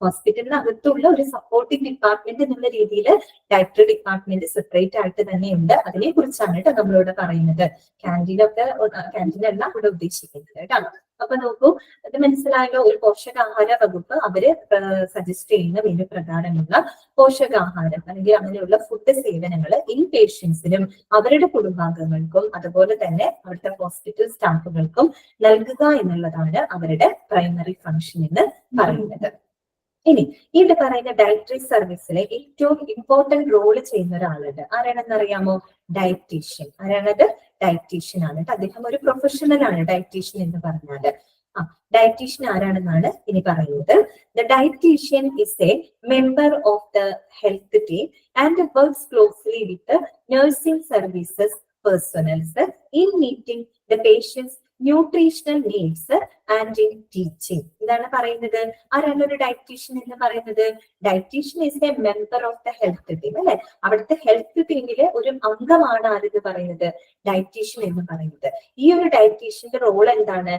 ഹോസ്പിറ്റലിനകത്തുള്ള ഒരു സപ്പോർട്ടിംഗ് ഡിപ്പാർട്ട്മെന്റ് എന്നുള്ള രീതിയിൽ ഡയറ്ററി ഡിപ്പാർട്ട്മെന്റ് സെപ്പറേറ്റ് ആയിട്ട് തന്നെയുണ്ട്. അതിനെ കുറിച്ചാണ് കേട്ടോ നമ്മളിവിടെ പറയുന്നത്. ക്യാൻറ്റീനല്ല ഇവിടെ ഉദ്ദേശിക്കുന്നത് കേട്ടോ. അപ്പൊ നോക്കൂ, ഇത് മനസ്സിലായല്ലോ. ഒരു പോഷകാഹാര വകുപ്പ് അവര് സജസ്റ്റ് ചെയ്യുന്ന മെനു പ്രകാരമുള്ള പോഷകാഹാരം അല്ലെങ്കിൽ അങ്ങനെയുള്ള ഫുഡ് സേവനങ്ങൾ ഇൻ പേഷ്യൻസിനും അവരുടെ കുടുംബാംഗങ്ങൾക്കും അതുപോലെ തന്നെ അവിടുത്തെ ഹോസ്പിറ്റൽ സ്റ്റാഫുകൾക്കും നൽകുക എന്നുള്ളതാണ് അവരുടെ പ്രൈമറി ഫംഗ്ഷൻ എന്ന് പറയുന്നത്. ഇനി ഈ പറയുന്ന ഡയറ്ററി സർവീസിലെ ഏറ്റവും ഇമ്പോർട്ടന്റ് റോള് ചെയ്യുന്ന ഒരാളുണ്ട്. ആരാണെന്ന് അറിയാമോ? ഡയറ്റീഷ്യൻ. ആരാണത്? ഡയറ്റീഷ്യൻ ആണ്. അദ്ദേഹം ഒരു പ്രൊഫഷണൽ ആണ് ഡയറ്റീഷ്യൻ എന്ന് പറഞ്ഞാല്. ഡയറ്റീഷ്യൻ ആരാണെന്നാണ് ഇനി പറയുന്നത്. The dietitian is a member of the health team and works closely with nursing services personnels in meeting the patients nutritional needs and in teaching. ഇതാണ് പറയുന്നത്. ആരാണ് ഒരു ഡയറ്റീഷ്യൻ എന്ന് പറയുന്നത്? Dietitian is a member of the health team അല്ലെ. അവിടുത്തെ ഹെൽത്ത് ടീമിലെ ഒരു അംഗമാണ് ആരെന്ന് പറയുന്നത്? ഡയറ്റീഷ്യൻ എന്ന് പറയുന്നത്. ഈ ഒരു ഡയറ്റീഷ്യന്റെ റോൾ എന്താണ്?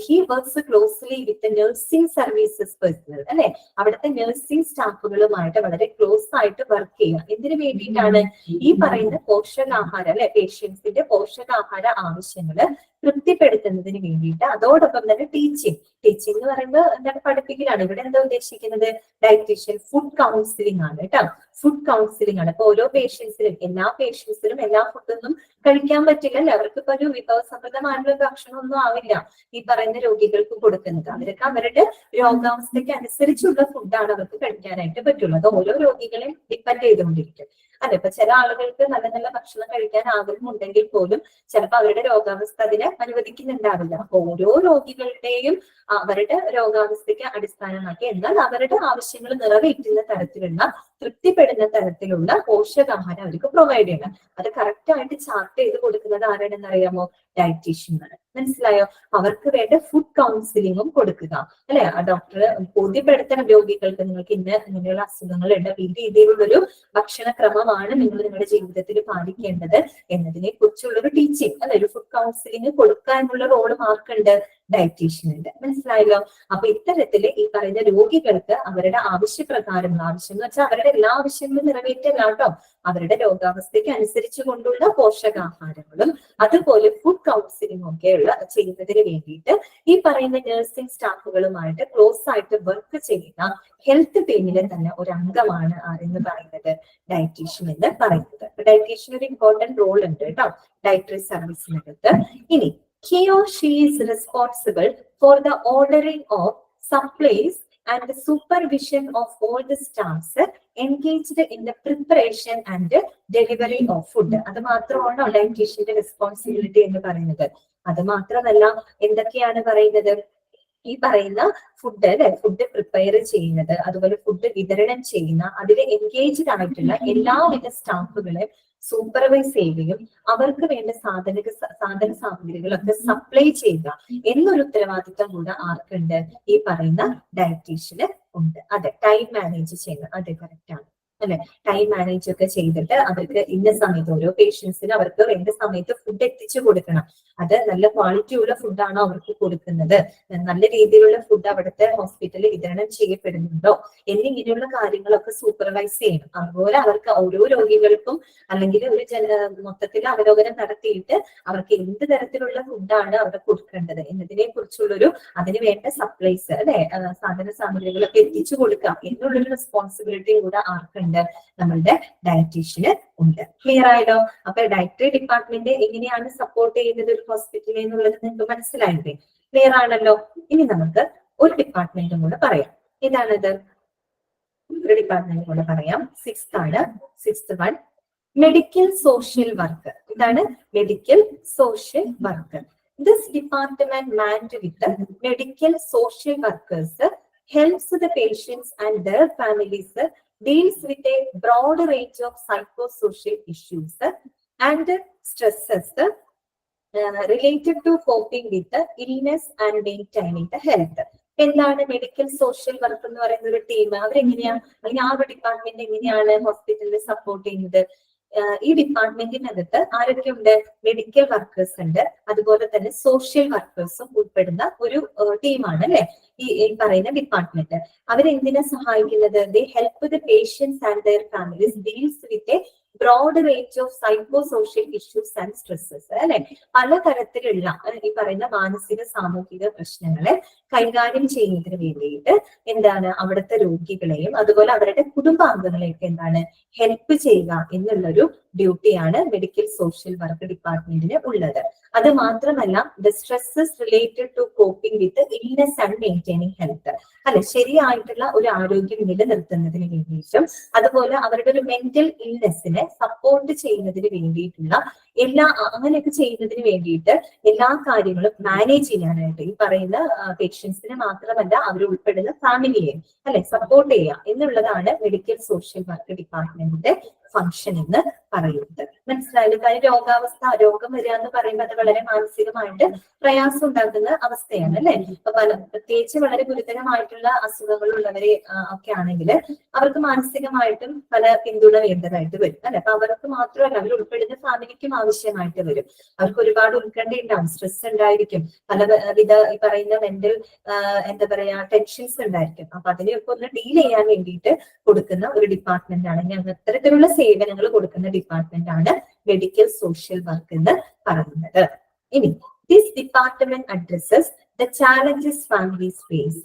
He works closely with nursing services personal അല്ലെ. അവിടുത്തെ നഴ്സിംഗ് സ്റ്റാഫുകളുമായിട്ട് വളരെ ക്ലോസ് ആയിട്ട് വർക്ക് ചെയ്യുക. എന്തിനു വേണ്ടിയിട്ടാണ്? ഈ പറയുന്ന പോഷകാഹാരം അല്ലെ, പേഷ്യൻസിന്റെ പോഷകാഹാര ആവശ്യങ്ങള് തൃപ്തിപ്പെടുത്തുന്നതിന് വേണ്ടിയിട്ട്. അതോടൊപ്പം തന്നെ ടീച്ചിങ് എന്ന് പറയുമ്പോൾ എന്താണ്? പഠിപ്പിക്കലാണ്. ഇവിടെ എന്താ ഉദ്ദേശിക്കുന്നത്? ഡയറ്റീഷ്യൻ ഫുഡ് കൗൺസിലിംഗ് ആണ് കേട്ടോ. ഫുഡ് കൗൺസിലിംഗ് ആണ്. ഇപ്പൊ ഓരോ പേഷ്യൻസിനും എല്ലാ ഫുഡൊന്നും കഴിക്കാൻ പറ്റില്ലല്ലോ. അവർക്ക് ഇപ്പൊ ഒരു വിഭവസമൃദ്ധമായിട്ടുള്ള ഭക്ഷണമൊന്നും ആവില്ല ഈ പറയുന്ന രോഗികൾക്ക് കൊടുക്കുന്നത്. അവർക്ക് അവരുടെ രോഗാവസ്ഥയ്ക്ക് അനുസരിച്ചുള്ള ഫുഡാണ് അവർക്ക് കഴിക്കാനായിട്ട് പറ്റുള്ളൂ. അത് ഓരോ രോഗികളെയും ഡിപ്പെൻഡ് ചെയ്തുകൊണ്ടിരിക്കും. അതെ, ഇപ്പൊ ചില ആളുകൾക്ക് നല്ല നല്ല ഭക്ഷണം കഴിക്കാൻ ആഗ്രഹമുണ്ടെങ്കിൽ പോലും ചിലപ്പോൾ അവരുടെ രോഗാവസ്ഥ അതിനെ അനുവദിക്കുന്നുണ്ടാവില്ല. അപ്പൊ ഓരോ രോഗികളുടെയും അവരുടെ രോഗാവസ്ഥയ്ക്ക് അടിസ്ഥാനമാക്കി എന്നാൽ അവരുടെ ആവശ്യങ്ങൾ നിറവേറ്റുന്ന തരത്തിലുള്ള തൃപ്തിപ്പെടുന്ന തരത്തിലുള്ള പോഷകാഹാരം അവർക്ക് പ്രൊവൈഡ് ചെയ്യണം. അത് കറക്റ്റ് ആയിട്ട് ചാർട്ട് ചെയ്ത് കൊടുക്കുന്നത് ആരാണെന്ന് അറിയാമോ? ഡയറ്റീഷ്യനാണ്. മനസ്സിലായോ? അവർക്ക് വേണ്ട ഫുഡ് കൗൺസിലിങ്ങും കൊടുക്കുക അല്ലെ. ആ ഡോക്ടർ ബോധ്യപ്പെടുത്തണം രോഗികൾക്ക് നിങ്ങൾക്ക് ഇങ്ങനെയുള്ള അസുഖങ്ങളുണ്ട്, ഈ രീതിയിലുള്ളൊരു ഭക്ഷണക്രമമാണ് നിങ്ങൾ നിങ്ങളുടെ ജീവിതത്തിൽ പാലിക്കേണ്ടത് എന്നതിനെ കുറിച്ചുള്ളൊരു ടീച്ചിങ് അല്ലെ, ഒരു ഫുഡ് കൗൺസിലിംഗ് കൊടുക്കാനുള്ള റോള് ആർക്കുണ്ട്? ഡയറ്റീഷ്യനുണ്ട്. മനസ്സിലായല്ലോ? അപ്പൊ ഇത്തരത്തില് ഈ പറയുന്ന രോഗികൾക്ക് അവരുടെ ആവശ്യപ്രകാരം, ആവശ്യം എന്ന് വെച്ചാൽ അവരുടെ എല്ലാ ആവശ്യങ്ങളും നിറവേറ്റില്ല കേട്ടോ, അവരുടെ രോഗാവസ്ഥയ്ക്ക് അനുസരിച്ച് കൊണ്ടുള്ള പോഷകാഹാരങ്ങളും അതുപോലെ ഫുഡ് കൗൺസിലിംഗ് ഒക്കെയുള്ള ചെയ്യുന്നതിന് വേണ്ടിയിട്ട് ഈ പറയുന്ന നഴ്സിംഗ് സ്റ്റാഫുകളുമായിട്ട് ക്ലോസ് ആയിട്ട് വർക്ക് ചെയ്യുന്ന ഹെൽത്ത് ടീമിലെ തന്നെ ഒരു അംഗമാണ് എന്ന് പറയുന്നത് ഡയറ്റീഷ്യൻ എന്ന് പറയുന്നത്. ഡയറ്റീഷ്യൻ ഒരു ഇമ്പോർട്ടന്റ് റോൾ ഉണ്ട് കേട്ടോ ഡയറ്ററി സർവീസിനകത്ത്. ഇനി he or she is responsible for the ordering of supplies and the supervision of all the staffs engaged in the preparation and delivery of food. അത് മാത്രമാണോ ഡയറ്റീഷ്യന്റെ റെസ്പോൺസിബിലിറ്റി എന്ന് പറയുന്നത്? അത് മാത്രമല്ല, എന്തൊക്കെയാണ് പറയുന്നത്? ഈ പറയുന്ന ഫുഡ് അല്ലെ, ഫുഡ് പ്രിപ്പയർ ചെയ്യുന്നത്, അതുപോലെ ഫുഡ് വിതരണം ചെയ്യുന്ന, അതിൽ എൻഗേജ്ഡ് ആയിട്ടുള്ള എല്ലാവിധ സ്റ്റാഫുകളെ സൂപ്പർവൈസ് ചെയ്യുകയും അവർക്ക് വേണ്ട സാധന സാമഗ്രികളൊക്കെ സപ്ലൈ ചെയ്യുക എന്നൊരു ഉത്തരവാദിത്വം കൂടെ ആർക്കുണ്ട്? ഈ പറയുന്ന ഡയറ്റീഷ്യന് ഉണ്ട്. അതെ, ടൈം മാനേജ് ചെയ്യുന്നത്. അതെ, കറക്റ്റ് ആണ് അല്ലെ. ടൈം മാനേജ് ഒക്കെ ചെയ്തിട്ട് അവർക്ക് ഇന്ന സമയത്ത് ഓരോ പേഷ്യൻസിന് അവർക്ക് വേണ്ട സമയത്ത് ഫുഡ് എത്തിച്ചു കൊടുക്കണം. അത് നല്ല ക്വാളിറ്റിയുള്ള ഫുഡാണോ അവർക്ക് കൊടുക്കുന്നത്, നല്ല രീതിയിലുള്ള ഫുഡ് അവിടുത്തെ ഹോസ്പിറ്റലിൽ വിതരണം ചെയ്യപ്പെടുന്നുണ്ടോ എന്നിങ്ങനെയുള്ള കാര്യങ്ങളൊക്കെ സൂപ്പർവൈസ് ചെയ്യണം. അതുപോലെ അവർക്ക് ഓരോ രോഗികൾക്കും അല്ലെങ്കിൽ ഒരു മൊത്തത്തിൽ അവലോകനം നടത്തിയിട്ട് അവർക്ക് എന്ത് തരത്തിലുള്ള ഫുഡാണ് അവിടെ കൊടുക്കേണ്ടത് എന്നതിനെ കുറിച്ചുള്ളൊരു അതിന് വേണ്ട സപ്ലൈസ് അല്ലെ, സാധന സാമഗ്രികളൊക്കെ എത്തിച്ചു കൊടുക്കാം എന്നുള്ളൊരു റെസ്പോൺസിബിലിറ്റിയും കൂടെ ആർക്കുണ്ട്? നമ്മളുടെ ഡയറ്റീഷ്യന് ഉണ്ട്. ക്ലിയർ ആയല്ലോ? അപ്പൊ ഡയറ്ററി ഡിപ്പാർട്ട്മെന്റ് എങ്ങനെയാണ് സപ്പോർട്ട് ചെയ്യുന്നത് ഒരു ഹോസ്പിറ്റലിൽ എന്നുള്ളത് നിങ്ങൾക്ക് മനസ്സിലായില്ലേ? ക്ലിയർ ആണല്ലോ? ഇനി നമുക്ക് ഒരു ഡിപ്പാർട്ട്മെന്റും കൂടെ പറയാം. ഏതാണത്? ഒരു ഡിപ്പാർട്ട്മെന്റ് കൂടെ പറയാം. Sixth one, medical social work. ഇതാണ് medical social work. This department manned with medical social workers helps the patients and their families, deals with a broad range of psychosocial issues and stresses related to coping with the illness and maintaining the health. എന്താണ് മെഡിക്കൽ സോഷ്യൽ വർക്ക് എന്ന് പറയുന്ന ഒരു ടീം? അവരെങ്ങനെയാണ്, അല്ലെങ്കിൽ ആ ഒരു ഡിപ്പാർട്ട്മെന്റ് എങ്ങനെയാണ് ഹോസ്പിറ്റലിൽ സപ്പോർട്ട് ചെയ്യുന്നത്? ഈ ഡിപ്പാർട്ട്മെന്റിനകത്ത് ആരൊക്കെയുണ്ട്? മെഡിക്കൽ വർക്കേഴ്സ് ഉണ്ട്, അതുപോലെ തന്നെ സോഷ്യൽ വർക്കേഴ്സും ഉൾപ്പെടുന്ന ഒരു ടീമാണ് അല്ലെ ഈ പറയുന്ന ഡിപ്പാർട്ട്മെന്റ്. അവരെന്തിനാ സഹായിക്കുന്നത്? They help the patients and their families deals with a broad range of psychosocial issues and stresses അല്ലെ. പലതരത്തിലുള്ള ഈ പറയുന്ന മാനസിക സാമൂഹിക പ്രശ്നങ്ങളെ കൈകാര്യം ചെയ്യുന്നതിന് വേണ്ടിയിട്ട് എന്താണ് അവിടുത്തെ രോഗികളെയും അതുപോലെ അവരുടെ കുടുംബാംഗങ്ങളെയൊക്കെ എന്താണ് ഹെൽപ്പ് ചെയ്യുക എന്നുള്ളൊരു ഡ്യൂട്ടിയാണ് മെഡിക്കൽ സോഷ്യൽ വർക്ക് ഡിപ്പാർട്ട്മെന്റിന് ഉള്ളത്. അത് മാത്രമല്ല, the stresses related to coping with illness and maintaining health അല്ലെ, ശരിയായിട്ടുള്ള ഒരു ആരോഗ്യം നിലനിർത്തുന്നതിന് വേണ്ടിയിട്ടും അതുപോലെ അവരുടെ ഒരു മെന്റൽ ഇൽനെസ്സിനെ സപ്പോർട്ട് ചെയ്യുന്നതിന് വേണ്ടിയിട്ടുള്ള അങ്ങനെയൊക്കെ ചെയ്യുന്നതിന് വേണ്ടിയിട്ട് എല്ലാ കാര്യങ്ങളും മാനേജ് ചെയ്യാനായിട്ട് ഈ പറയുന്ന പേഷ്യൻസിനെ മാത്രമല്ല അവർ ഉൾപ്പെടുന്ന ഫാമിലിയെ അല്ലെ സപ്പോർട്ട് ചെയ്യുക എന്നുള്ളതാണ് മെഡിക്കൽ സോഷ്യൽ വർക്ക് ഡിപ്പാർട്ട്മെന്റിന്റെ ഫംഗ്ഷൻ എന്ന് പറയുന്നത്. മനസ്സിലായാലും? കാര്യം രോഗം വരിക എന്ന് പറയുമ്പോൾ അത് വളരെ മാനസികമായിട്ട് പ്രയാസം ഉണ്ടാക്കുന്ന അവസ്ഥയാണ് അല്ലെ. അപ്പൊ പ്രത്യേകിച്ച് വളരെ ഗുരുതരമായിട്ടുള്ള അസുഖങ്ങളുള്ളവരെ ഒക്കെ ആണെങ്കിൽ അവർക്ക് മാനസികമായിട്ടും പല പിന്തുണ വേണ്ടതായിട്ട് വരും അല്ലെ. അപ്പൊ അവർക്ക് മാത്രമല്ല അവർ ഉൾപ്പെടുന്ന ഫാമിലിക്കും ആവശ്യമായിട്ട് വരും. അവർക്ക് ഒരുപാട് ഉത്കണ്ഠ ഉണ്ടാവും, സ്ട്രെസ് ഉണ്ടായിരിക്കും, പലവിധ ഈ പറയുന്ന മെന്റൽ എന്താ പറയാ ടെൻഷൻസ് ഉണ്ടായിരിക്കും. അപ്പൊ അതിനെയൊക്കെ ഒന്ന് ഡീൽ ചെയ്യാൻ വേണ്ടിയിട്ട് കൊടുക്കുന്ന ഒരു ഡിപ്പാർട്ട്മെന്റ് ആണ്. ഞങ്ങൾ അത്തരത്തിലുള്ള സേവനങ്ങൾ കൊടുക്കുന്ന ഡിപ്പാർട്ട്മെന്റ് ആണ് മെഡിക്കൽ സോഷ്യൽ വർക്ക് എന്ന് പറയുന്നത്. ഇനി this department addresses the challenges families face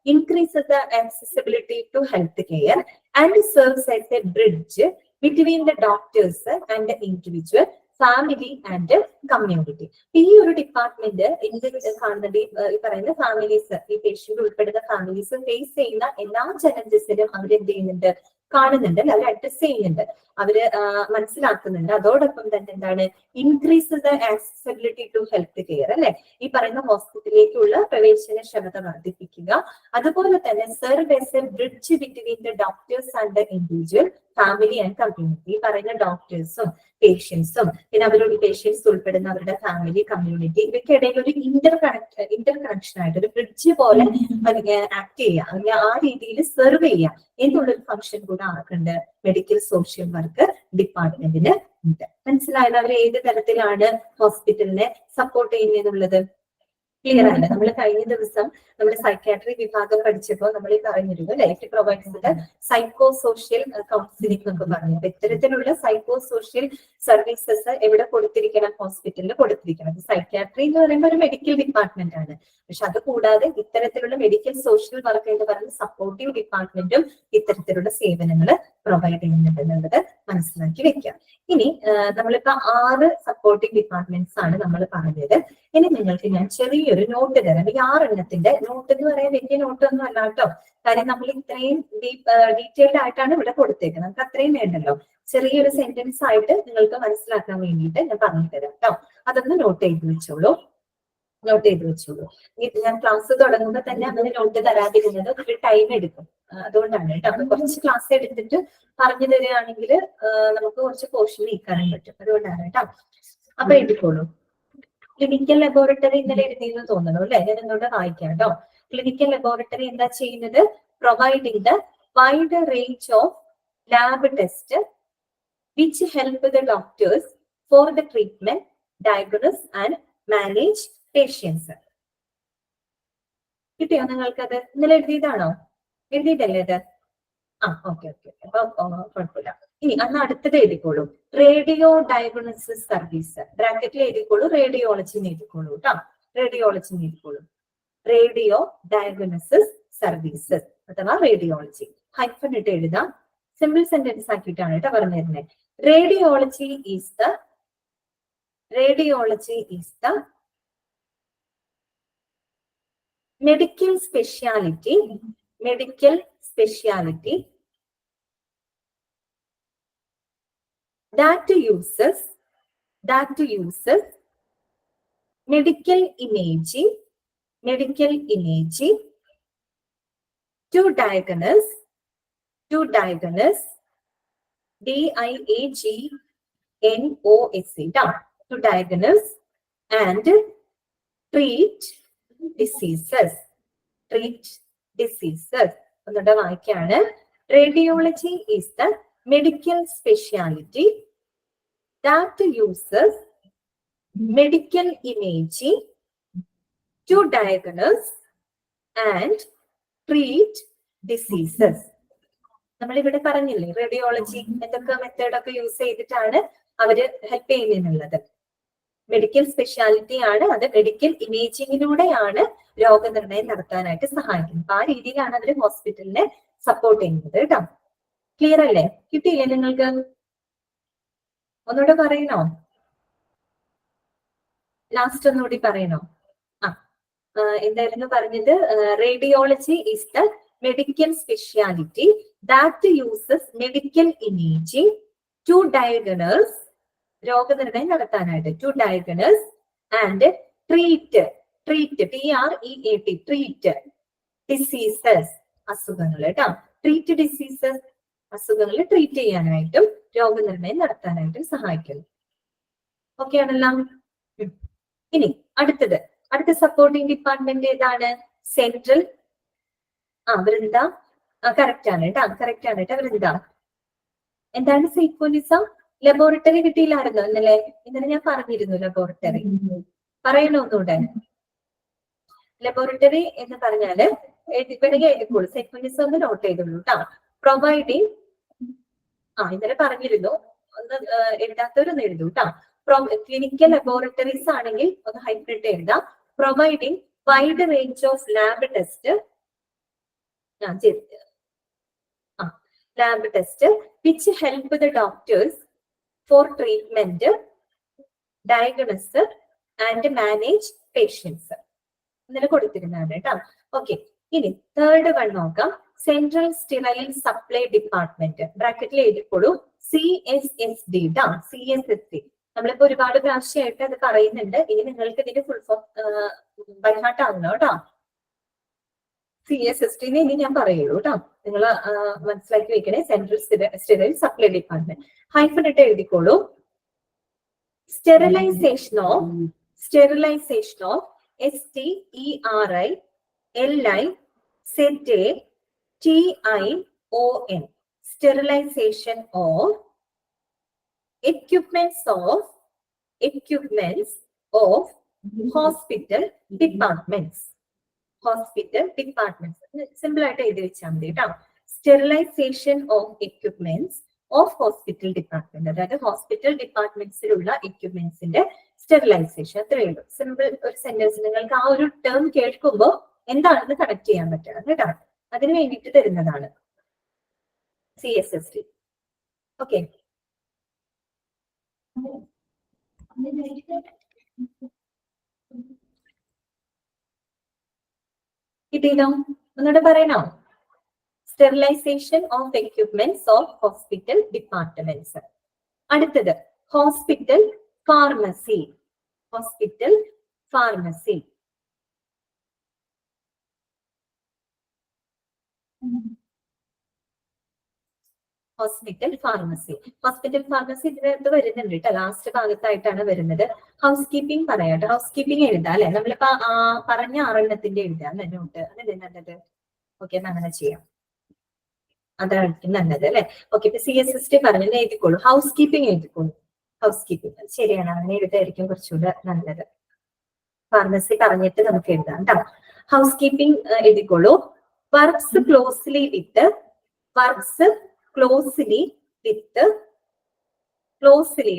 increases the accessibility to healthcare and serves as a bridge between the doctors and the individual, family and community. ഈ ഒരു ഡിപ്പാർട്ട്മെന്റ് എന്ത് കാണുന്നത്, ഈ പറയുന്ന ഫാമിലീസ്, ഈ പേഷ്യന്റ് ഉൾപ്പെടുന്ന ഫാമിലീസ് ഫേസ് ചെയ്യുന്ന എല്ലാ ചലഞ്ചസിലും അവരെന്ത് ചെയ്യുന്നുണ്ട്, കാണുന്നുണ്ട്, അവർ അഡ്രസ് ചെയ്യുന്നുണ്ട്, അവര് മനസ്സിലാക്കുന്നുണ്ട്. അതോടൊപ്പം തന്നെ എന്താണ്, increase the accessibility to health care അല്ലെ, ഈ പറയുന്ന ഹോസ്പിറ്റലിലേക്കുള്ള പ്രവേശനക്ഷമത വർദ്ധിപ്പിക്കുക. അതുപോലെ തന്നെ serve as a bridge between the doctors and the individual, family and community. ഈ പറയുന്ന ഡോക്ടേഴ്സും പേഷ്യൻസും പിന്നെ അവരുടെ പേഷ്യൻസ് ഉൾപ്പെടുന്ന അവരുടെ ഫാമിലി, കമ്മ്യൂണിറ്റി, ഇവയ്ക്കിടയിൽ ഒരു ഇന്റർ കണക്ഷൻ ആയിട്ട് ഒരു ബ്രിഡ്ജ് പോലെ ആക്ട് ചെയ്യുക, അല്ലെങ്കിൽ ആ രീതിയിൽ സെർവ് ചെയ്യുക എന്നുള്ളൊരു ഫംഗ്ഷൻ കൂടെ ആക്കുന്നുണ്ട് മെഡിക്കൽ സോഷ്യൽ വർക്ക് ഡിപ്പാർട്ട്മെന്റിന് ഉണ്ട്. മനസ്സിലായത് അവർ ഏത് തരത്തിലാണ് ഹോസ്പിറ്റലിനെ സപ്പോർട്ട് ചെയ്യുന്നതെന്നുള്ളത് ക്ലിയർ ആണ്. നമ്മൾ കഴിഞ്ഞ ദിവസം നമ്മുടെ സൈക്യാട്രി വിഭാഗം പഠിച്ചപ്പോൾ നമ്മൾ ഈ പറഞ്ഞിരുന്നു അല്ലെ, it provides psycho social counselling എന്നൊക്കെ പറഞ്ഞു. അപ്പൊ ഇത്തരത്തിലുള്ള സൈക്കോ സോഷ്യൽ സർവീസസ് എവിടെ കൊടുത്തിരിക്കണം, ഹോസ്പിറ്റലിൽ കൊടുത്തിരിക്കണം. സൈക്യാട്രി എന്ന് പറയുമ്പോൾ ഒരു മെഡിക്കൽ ഡിപ്പാർട്ട്മെന്റ് ആണ്. പക്ഷെ അത് കൂടാതെ ഇത്തരത്തിലുള്ള മെഡിക്കൽ സോഷ്യൽ വർക്ക് എന്ന് പറയുന്ന സപ്പോർട്ടീവ് ഡിപ്പാർട്ട്മെന്റും ഇത്തരത്തിലുള്ള സേവനങ്ങൾ പ്രൊവൈഡ് ചെയ്യുന്നുണ്ട് എന്നുള്ളത് മനസ്സിലാക്കി വെക്കാം. ഇനി നമ്മളിപ്പോ 6 സപ്പോർട്ടിംഗ് ഡിപ്പാർട്ട്മെന്റ്സ് ആണ് നമ്മൾ പറഞ്ഞത്. ഇനി നിങ്ങൾക്ക് ഞാൻ ചെറിയൊരു നോട്ട് തരാം. ഈ 6 എണ്ണത്തിന്റെ നോട്ട് എന്ന് പറയാൻ വലിയ നോട്ടൊന്നും അല്ല കേട്ടോ, കാര്യം നമ്മൾ ഇത്രയും ഡീറ്റെയിൽഡ് ആയിട്ടാണ് ഇവിടെ കൊടുത്തേക്കുന്നത്. നമുക്ക് അത്രയും വേണ്ടല്ലോ. ചെറിയൊരു സെന്റൻസ് ആയിട്ട് നിങ്ങൾക്ക് മനസ്സിലാക്കാൻ വേണ്ടിയിട്ട് ഞാൻ പറഞ്ഞു തരാം കേട്ടോ. അതൊന്ന് നോട്ട് ചെയ്ത് വെച്ചോളൂ. ഞാൻ ക്ലാസ് തുടങ്ങുമ്പോൾ തന്നെ അങ്ങനെ നോട്ട് തരാതിരുന്നത് ഒരു ടൈം എടുക്കും, അതുകൊണ്ടാണ് കേട്ടോ. അപ്പൊ കുറച്ച് ക്ലാസ് എടുത്തിട്ട് പറഞ്ഞു തരികയാണെങ്കിൽ നമുക്ക് കുറച്ച് പോർഷൻ നീക്കാനും പറ്റും, അതുകൊണ്ടാണ് കേട്ടോ. അപ്പൊ എഴുതിക്കോളൂ. ക്ലിനിക്കൽ ലബോറട്ടറി ഇന്നലെ എഴുതിയെന്ന് തോന്നുന്നു അല്ലെ, ഞാൻ എന്നോട് വായിക്കാം കേട്ടോ. ക്ലിനിക്കൽ ലബോറട്ടറി എന്താ ചെയ്യുന്നത്? Providing the wide range of lab test which help the doctors for the treatment, diagnose and manage patients. കിട്ടിയോ നിങ്ങൾക്കത്? ഇന്നലെ എഴുതിയതാണോ? എഴുതിയിട്ടല്ലേ അത്? ഓക്കെ. അപ്പൊ കുഴപ്പമില്ല. ഇനി അന്ന് അടുത്തത് എഴുതിക്കോളൂ. റേഡിയോ ഡയഗ്നോസിസ് സർവീസ്, ബ്രാക്കറ്റിൽ എഴുതിക്കോളൂ. റേഡിയോളജി എഴുതിക്കോളൂ കേട്ടോ. റേഡിയോ ഡയഗ്നോസിസ് സർവീസസ് അഥവാ റേഡിയോളജി ഹൈഫൻ ഇട്ട് എഴുതാം. സിമ്പിൾ സെന്റൻസ് ആക്കിയിട്ടാണ് കേട്ടോ പറഞ്ഞു തരുന്നത്. Radiology is the medical specialty that uses medical imaging to diagnose DIAGNOSE to diagnose and treat diseases. ഒന്നുകൂടെ വായിക്കാണ്. Radiology is the medical speciality that uses medical imaging to diagnose and treat diseases. നമ്മളിവിടെ പറഞ്ഞില്ലേ റേഡിയോളജി എന്തൊക്കെ മെത്തേഡൊക്കെ യൂസ് ചെയ്തിട്ടാണ് അവര് ഹെൽപ്പ് ചെയ്യുന്നുള്ളത്. മെഡിക്കൽ സ്പെഷ്യാലിറ്റി ആണ് അത്. മെഡിക്കൽ ഇമേജിങ്ങിലൂടെയാണ് രോഗനിർണയം നടത്താനായിട്ട് സഹായിക്കുന്നത്. അപ്പൊ ആ രീതിയിലാണ് അവര് ഹോസ്പിറ്റലിനെ സപ്പോർട്ട് ചെയ്യുന്നത് കേട്ടോ. ക്ലിയർ അല്ലേ? കിട്ടിയില്ലേ നിങ്ങൾക്ക്? ഒന്നുകൂടെ പറയണോ? ലാസ്റ്റ് ഒന്നുകൂടി പറയണോ? എന്തായിരുന്നു പറഞ്ഞത്? Radiology is the medical speciality that uses medical imaging to diagnose, രോഗനിർണയം നടത്താനായിട്ട്, to diagnose and treat diseases, അസുഖങ്ങൾ കേട്ടോ. ട്രീറ്റ് ഡിസീസസ്, അസുഖങ്ങൾ ട്രീറ്റ് ചെയ്യാനായിട്ടും രോഗനിർണയം നടത്താനായിട്ടും സഹായിക്കുന്നു. ഓക്കെ ആണല്ലോ. ഇനി അടുത്ത സപ്പോർട്ടിംഗ് ഡിപ്പാർട്ട്മെന്റ് ഏതാണ്? സെൻട്രൽ വൃന്ദ. കറക്റ്റ് ആണ് കേട്ടോ വൃന്ദ. എന്താണ് സൈക്കോനിസം? ലബോറട്ടറി കിട്ടിയില്ലായിരുന്നോ ഇന്നലെ? ഞാൻ പറഞ്ഞിരുന്നു ലബോറട്ടറി. പറയണോ ഒന്നുകൂടെ? ലബോറട്ടറി എന്ന് പറഞ്ഞാല് വേണമെങ്കിൽ എഴുതിക്കോളൂ. സൈക്കോനിസം ഒന്ന് നോട്ട് ചെയ്തോളൂ കേട്ടോ. പ്രൊവൈഡിങ്, ഇന്നലെ പറഞ്ഞിരുന്നു, ഒന്ന് എഴുതാത്തവരൊന്ന് എഴുതൂ കേട്ടോ. ക്ലിനിക്കൽ ലബോറട്ടറീസ് ആണെങ്കിൽ ഒന്ന് ഹൈബ്രിഡ് എഴുതാം. Providing wide range of lab test lab test which help the doctors for treatment, diagnosis and manage patients ഇന്നലെ കൊടുത്തിരുന്നതാണ് കേട്ടോ. ഓക്കെ, ഇനി തേർഡ് വൺ നോക്കാം. സെൻട്രൽ സ്റ്റെറൈൽ സപ്ലൈ ഡിപ്പാർട്ട്മെന്റ് ബ്രാക്കറ്റിൽ എഴുതിക്കോളൂ CSSD ട്ടാ. CSSD നമ്മളിപ്പോ ഒരുപാട് പ്രാവശ്യമായിട്ട് അത് പറയുന്നുണ്ട്. ഇനി നിങ്ങൾക്ക് ഇതിന്റെ ഫുൾ ഫോം ബൈഹാർട്ട് ആവണം കേട്ടോ. CSSD ഇനി ഞാൻ പറയുള്ളൂ കേട്ടോ. നിങ്ങൾ മനസ്സിലാക്കി വെക്കണേ. Central sterile supply department hyphen ഇട്ട് എഴുതിക്കോളൂ. Sterilization of STERILIZATION sterilization of equipments of hospital departments. Simple ആയിട്ട് എഴുതി വെച്ചാൽ മതി കേട്ടോ. Sterilization of equipments of hospital department, അതായത് ഹോസ്പിറ്റൽ ഡിപ്പാർട്ട്മെന്റ്സിലുള്ള എക്യുപ്മെന്റ്സിന്റെ സ്റ്റെറിലൈസേഷൻ. അത്രയേ ഉള്ളൂ. സിമ്പിൾ ഒരു സെന്റൻസ്. നിങ്ങൾക്ക് ആ ഒരു ടേം കേൾക്കുമ്പോൾ എന്താണെന്ന് കണക്ട് ചെയ്യാൻ പറ്റണം കേട്ടോ. അതിന് വേണ്ടിയിട്ട് തരുന്നതാണ് CSSD. ഓക്കെ, കിട്ടിയോ? ഒന്നുകൂടെ പറയണോ? Sterilisation of equipments of hospital departments. അടുത്തത് ഹോസ്പിറ്റൽ ഫാർമസി. ഹോസ്പിറ്റൽ ഫാർമസി ഇതിനകത്ത് വരുന്നുണ്ട് കേട്ടോ. ലാസ്റ്റ് ഭാഗത്തായിട്ടാണ് വരുന്നത്. ഹൗസ് കീപ്പിംഗ് പറയാട്ടോ. ഹൗസ് കീപ്പിംഗ് എഴുതാം അല്ലെ. നമ്മളിപ്പോ പറഞ്ഞ 6 എഴുതാം നോട്ട്. അതല്ലേ നല്ലത്? ഓക്കെ, അങ്ങനെ ചെയ്യാം. അതായിരിക്കും നല്ലത് അല്ലെ. ഓക്കെ, ഇപ്പൊ CSSD പറഞ്ഞത് എഴുതിക്കോളൂ. ഹൗസ് കീപ്പിംഗ് എഴുതിക്കോളൂ. ഹൗസ് കീപ്പിംഗ് ശരിയാണ്. അങ്ങനെ എഴുതായിരിക്കും കുറച്ചുകൂടെ നല്ലത്. ഫാർമസി പറഞ്ഞിട്ട് നമുക്ക് എഴുതാം കേട്ടോ. ഹൗസ് കീപ്പിംഗ് എഴുതിക്കോളൂ. വർക്ക്സ് ക്ലോസ്ലി വിത്ത് CLOSELY ട്ടോ. CLOSELY.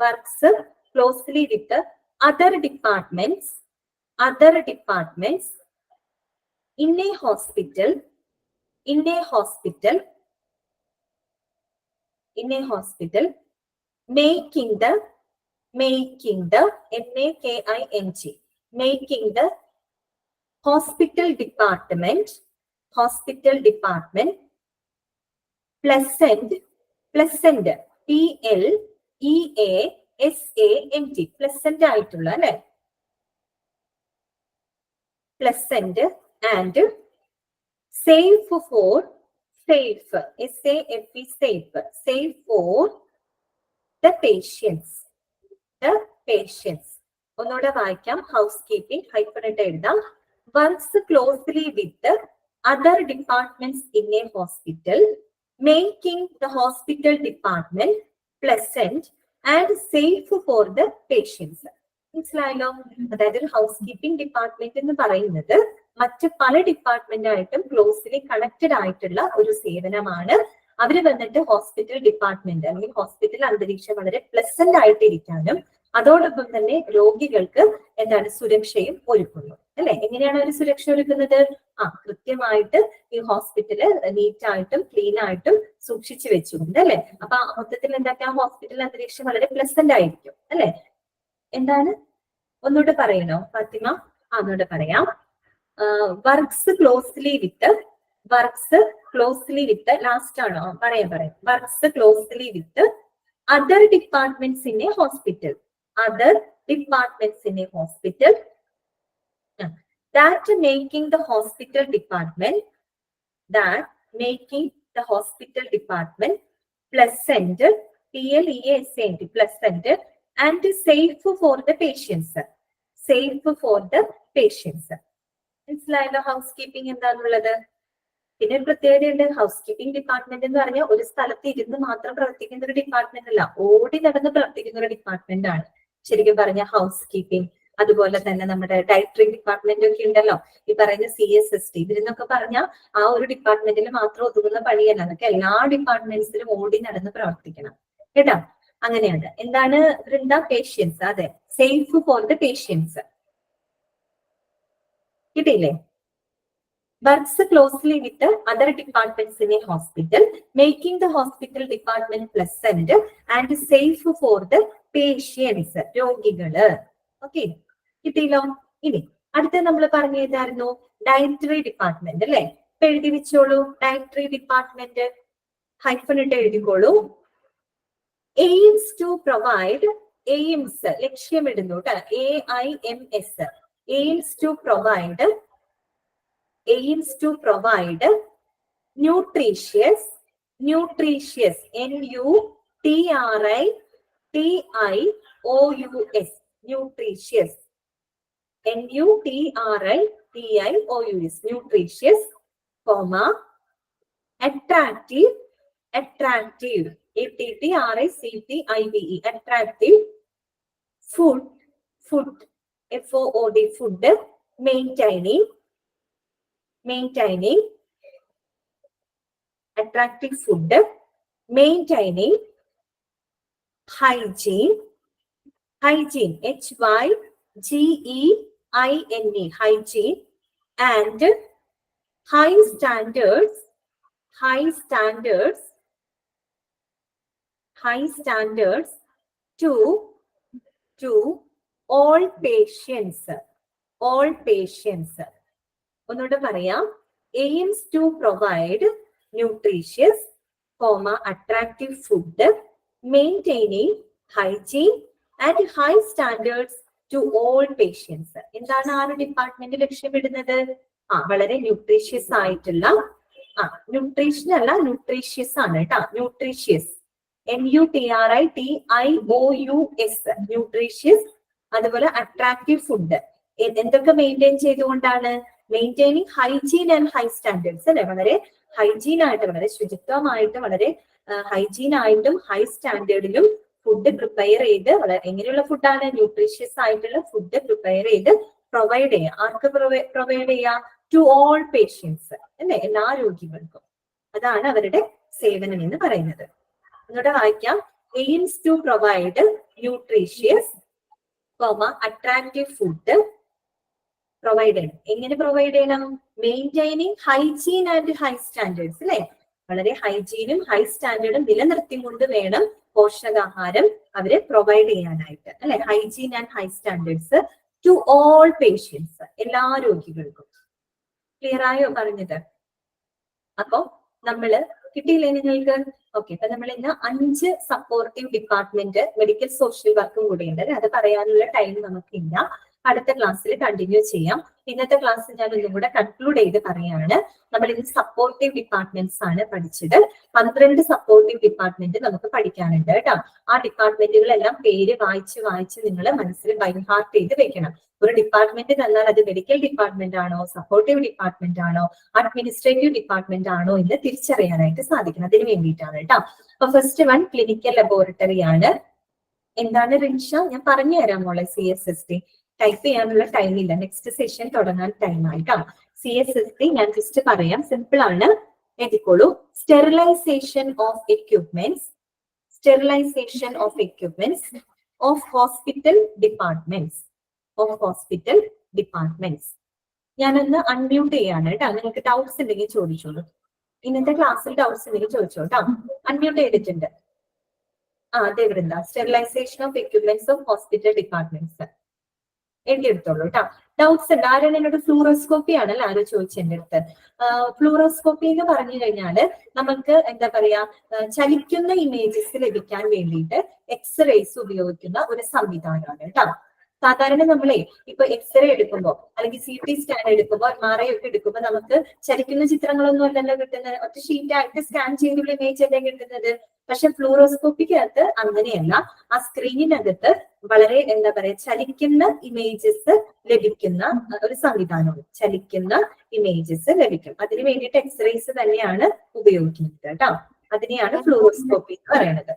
Works closely with other departments in a hospital making the making the hospital department pleasant pleasant pleasant ആയിട്ടുള്ള അല്ലെ. pleasant and safe for safe for the patients ഒന്നുകൂടെ വായിക്കാം. ഹൗസ് കീപ്പിംഗ് ഹൈഫനറ്റ് എഴുതാം. Works closely with other departments in a hospital making the hospital department pleasant and safe for the patients. മനസ്സിലായല്ലോ? അതായത് ഒരു ഹൗസ് കീപ്പിംഗ് ഡിപ്പാർട്ട്മെന്റ് എന്ന് പറയുന്നത് മറ്റ് പല ഡിപ്പാർട്ട്മെന്റായിട്ടും ക്ലോസ്ലി കണക്റ്റഡ് ആയിട്ടുള്ള ഒരു സേവനമാണ്. അവര് വന്നിട്ട് ഹോസ്പിറ്റൽ ഡിപ്പാർട്ട്മെന്റ് അല്ലെങ്കിൽ ഹോസ്പിറ്റൽ അന്തരീക്ഷം വളരെ പ്ലസന്റ് ആയിട്ടിരിക്കാനും അതോടൊപ്പം തന്നെ രോഗികൾക്ക് എന്താണ് സുരക്ഷയും ഒരുക്കുന്നു അല്ലെ. എങ്ങനെയാണ് അവർ സുരക്ഷ ഒരുക്കുന്നത്? കൃത്യമായിട്ട് ഈ ഹോസ്പിറ്റല് നീറ്റായിട്ടും ക്ലീൻ ആയിട്ടും സൂക്ഷിച്ചു വെച്ചുകൊണ്ട് അല്ലെ. അപ്പൊ മൊത്തത്തിൽ എന്തൊക്കെയാ ഹോസ്പിറ്റൽ അന്തരീക്ഷം വളരെ പ്ലസന്റ് ആയിരിക്കും അല്ലെ. എന്താണ് ഒന്നുകൂടെ പറയണോ ഫാത്തിമ? ഒന്നുകൂടെ പറയാം. വർക്ക്സ് ക്ലോസ്ലി വിത്ത് ലാസ്റ്റ് ആണോ? പറയാം. Works closely with other departments in a hospital that making the hospital department pleasant pleasant and safe for the patients. മനസ്സിലായല്ലോ ഹൗസ് കീപ്പിംഗ് എന്താണുള്ളത്? പിന്നെ ഒരു പ്രത്യേകതയുണ്ട്. ഹൗസ് കീപ്പിംഗ് ഡിപ്പാർട്ട്മെന്റ് എന്ന് പറഞ്ഞാൽ ഒരു സ്ഥലത്ത് ഇരുന്ന് മാത്രം പ്രവർത്തിക്കുന്ന ഒരു ഡിപ്പാർട്ട്മെന്റ് അല്ല, ഓടി നടന്ന് പ്രവർത്തിക്കുന്ന ഒരു ഡിപ്പാർട്ട്മെന്റ് ആണ് ശരിക്കും പറഞ്ഞ ഹൗസ് കീപ്പിംഗ്. അതുപോലെ തന്നെ നമ്മുടെ ഡയറ്ററി ഡിപ്പാർട്ട്മെന്റ് ഒക്കെ ഉണ്ടല്ലോ, ഈ പറയുന്ന CSSD ഇവരെന്നൊക്കെ പറഞ്ഞാൽ ആ ഒരു ഡിപ്പാർട്ട്മെന്റിൽ മാത്രം ഒതുങ്ങുന്ന പണിയല്ല, അതൊക്കെ എല്ലാ ഡിപ്പാർട്ട്മെന്റ്സിലും ഓടി നടന്ന് പ്രവർത്തിക്കണം കേട്ടോ. അങ്ങനെയാണ്. എന്താണ് വൃന്ദ? പേഷ്യൻസ്. അതെ, സേഫ് ഫോർ ദ പേഷ്യൻസ്. കിട്ടിയില്ലേ? works closely with the other departments in a hospital, making the hospital department pleasant and safe for the patients. രോഗികള്. ഓക്കെ, കിട്ടിയല്ലോ. ഇനി അടുത്ത നമ്മൾ പറഞ്ഞതായിരുന്നു ഡയറ്ററി ഡിപ്പാർട്ട്മെന്റ് അല്ലെ. ഇപ്പൊ എഴുതി വെച്ചോളൂ. ഡയറ്ററി ഡിപ്പാർട്ട്മെന്റ് ഹൈഫൻ ഇട്ട് എഴുതിക്കോളൂ. aims to provide, aims ലക്ഷ്യമിടുന്നു കേട്ടോ, AIMS, aims to provide nutritious, nutritious, NUTRITIOUS, nutritious, NUTRITIOUS, nutritious, comma, attractive, attractive, ATTRACTIVE, attractive, food, food, FOOD, food, maintaining, maintaining, attractive food, maintaining, hygiene, hygiene, HYGEINE, hygiene, and high standards, high standards, high standards to all patients, all patients. ഒന്നുകൂടെ പറയാം. aims to provide nutritious, attractive food, maintaining hygiene and high standards to all patients. എന്താണ് ആ ഒരു ഡിപ്പാർട്ട്മെന്റ് ലക്ഷ്യമിടുന്നത്? വളരെ ന്യൂട്രീഷ്യസ് ആയിട്ടുള്ള, ന്യൂട്രീഷൻ അല്ല ന്യൂട്രീഷ്യസ് ആണ് കേട്ടോ, ന്യൂട്രീഷ്യസ്, NUTRITIOUS, ന്യൂട്രീഷ്യസ്. അതുപോലെ അട്രാക്റ്റീവ് ഫുഡ് എന്തൊക്കെ മെയിൻറ്റെയിൻ ചെയ്തുകൊണ്ടാണ്? Maintaining hygiene and high standards അല്ലെ. വളരെ ഹൈജീൻ ആയിട്ട്, വളരെ ശുചിത്വമായിട്ട്, വളരെ ഹൈജീൻ ആയിട്ടും ഹൈ സ്റ്റാൻഡേർഡിലും ഫുഡ് പ്രിപ്പയർ ചെയ്ത്, എങ്ങനെയുള്ള ഫുഡാണ്? ന്യൂട്രീഷ്യസ് ആയിട്ടുള്ള ഫുഡ് പ്രിപ്പയർ ചെയ്ത് പ്രൊവൈഡ് ചെയ്യുക. ആർക്ക് പ്രൊവൈഡ് ചെയ്യുക? ടു ഓൾ പേഷ്യൻസ് അല്ലെ, എല്ലാ രോഗികൾക്കും. അതാണ് അവരുടെ സേവനം എന്ന് പറയുന്നത്. ഒന്നുകൂടെ വായിക്കാം. aims to provide nutritious, attractive food, provide ചെയ്യണം. എങ്ങനെ പ്രൊവൈഡ് ചെയ്യണം? Maintaining hygiene and high standards അല്ലെ. വളരെ ഹൈജീനും ഹൈ സ്റ്റാൻഡേർഡും നിലനിർത്തിക്കൊണ്ട് വേണം പോഷകാഹാരം അവര് പ്രൊവൈഡ് ചെയ്യാനായിട്ട് അല്ലെ. Hygiene and high standards to all patients, എല്ലാ രോഗികൾക്കും. ക്ലിയർ ആയോ പറഞ്ഞത്? അപ്പൊ നമ്മള് കിട്ടിയില്ലേ നിങ്ങൾക്ക്? ഓക്കെ, അപ്പൊ നമ്മൾ ഇന്ന് 5 സപ്പോർട്ടീവ് ഡിപ്പാർട്ട്മെന്റ് മെഡിക്കൽ സോഷ്യൽ വർക്കും കൂടെ ഉണ്ട്. അത് പറയാനുള്ള ടൈം നമുക്കില്ല. അടുത്ത ക്ലാസ്സിൽ കണ്ടിന്യൂ ചെയ്യാം. ഇന്നത്തെ ക്ലാസ് ഞാൻ ഒന്നും കൂടെ കൺക്ലൂഡ് ചെയ്ത് പറയാണ്. നമ്മൾ ഇന്ന് സപ്പോർട്ടീവ് ഡിപ്പാർട്ട്മെന്റ്സ് ആണ് പഠിച്ചത്. 12 സപ്പോർട്ടീവ് ഡിപ്പാർട്ട്മെന്റ് നമുക്ക് പഠിക്കാനുണ്ട് കേട്ടോ. ആ ഡിപ്പാർട്ട്മെന്റുകളെല്ലാം പേര് വായിച്ച് നിങ്ങൾ മനസ്സിൽ ബൈ ഹാർട്ട് ചെയ്ത് വെക്കണം. ഒരു ഡിപ്പാർട്ട്മെന്റ് തന്നാൽ അത് മെഡിക്കൽ ഡിപ്പാർട്ട്മെന്റ് ആണോ, സപ്പോർട്ടീവ് ഡിപ്പാർട്ട്മെന്റ് ആണോ, അഡ്മിനിസ്ട്രേറ്റീവ് ഡിപ്പാർട്ട്മെന്റ് ആണോ എന്ന് തിരിച്ചറിയാനായിട്ട് സാധിക്കണം. അതിന് വേണ്ടിയിട്ടാണ് കേട്ടോ. അപ്പൊ ഫസ്റ്റ് വൺ ക്ലിനിക്കൽ ലബോറട്ടറി ആണ്. എന്താണ് റിൻഷ? ഞാൻ പറഞ്ഞു തരാം മോളെ. CSST ടൈപ്പ് ചെയ്യാനുള്ള ടൈം ഇല്ല, നെക്സ്റ്റ് സെഷൻ തുടങ്ങാൻ ടൈം ആയിട്ടോ. CSST ഞാൻ ജസ്റ്റ് പറയാം, സിമ്പിൾ ആണ്, എഴുതിക്കോളൂ. Sterilization of equipments, sterilization of equipments of hospital departments, of hospital departments. ഞാനൊന്ന് അൺമ്യൂട്ട് ചെയ്യാണ് കേട്ടോ. നിങ്ങൾക്ക് ഡൗട്ട്സ് ഉണ്ടെങ്കിൽ ചോദിച്ചോളൂ. ഇന്നത്തെ ക്ലാസ്സിൽ ഡൗട്ട്സ് ഉണ്ടെങ്കിൽ ചോദിച്ചോ കേട്ടോ. അൺമ്യൂട്ട് ചെയ്തിട്ടുണ്ട്. അതെ Vrinda, sterilization of equipments of hospital departments എഴുതിയെടുത്തോളൂ കേട്ടോ. ഡൗട്ട്സ് ഉണ്ട്? ആരാണ് എന്നോട് ഫ്ലൂറോസ്കോപ്പി ആണല്ലോ ആരോ ചോദിച്ചെന്റെ അടുത്ത്. ഫ്ലൂറോസ്കോപ്പി എന്ന് പറഞ്ഞു കഴിഞ്ഞാല് നമുക്ക് എന്താ പറയാ, ചലിക്കുന്ന ഇമേജസ് ലഭിക്കാൻ വേണ്ടിയിട്ട് എക്സ്റേസ് ഉപയോഗിക്കുന്ന ഒരു സംവിധാനമാണ് കേട്ടോ. സാധാരണ നമ്മളെ ഇപ്പൊ എക്സ്റേ എടുക്കുമ്പോ അല്ലെങ്കിൽ CT സ്കാൻ എടുക്കുമ്പോ MRI ഒക്കെ എടുക്കുമ്പോ നമുക്ക് ചലിക്കുന്ന ചിത്രങ്ങളൊന്നും അല്ലല്ലോ കിട്ടുന്നത്, ഒറ്റ ഷീറ്റ് ആയിട്ട് സ്കാൻ ചെയ്തുള്ള ഇമേജ് അല്ലേ കിട്ടുന്നത്. പക്ഷെ ഫ്ലൂറോസ്കോപ്പിക്കകത്ത് അങ്ങനെയല്ല. ആ സ്ക്രീനിനകത്ത് വളരെ എന്താ പറയാ ചലിക്കുന്ന ഇമേജസ് ലഭിക്കുന്ന ഒരു സംവിധാനമാണ്. ചലിക്കുന്ന ഇമേജസ് ലഭിക്കും. അതിന് വേണ്ടിയിട്ട് എക്സ്റേസ് തന്നെയാണ് ഉപയോഗിക്കുന്നത് കേട്ടോ. അതിനെയാണ് ഫ്ലൂറോസ്കോപ്പി എന്ന് പറയുന്നത്.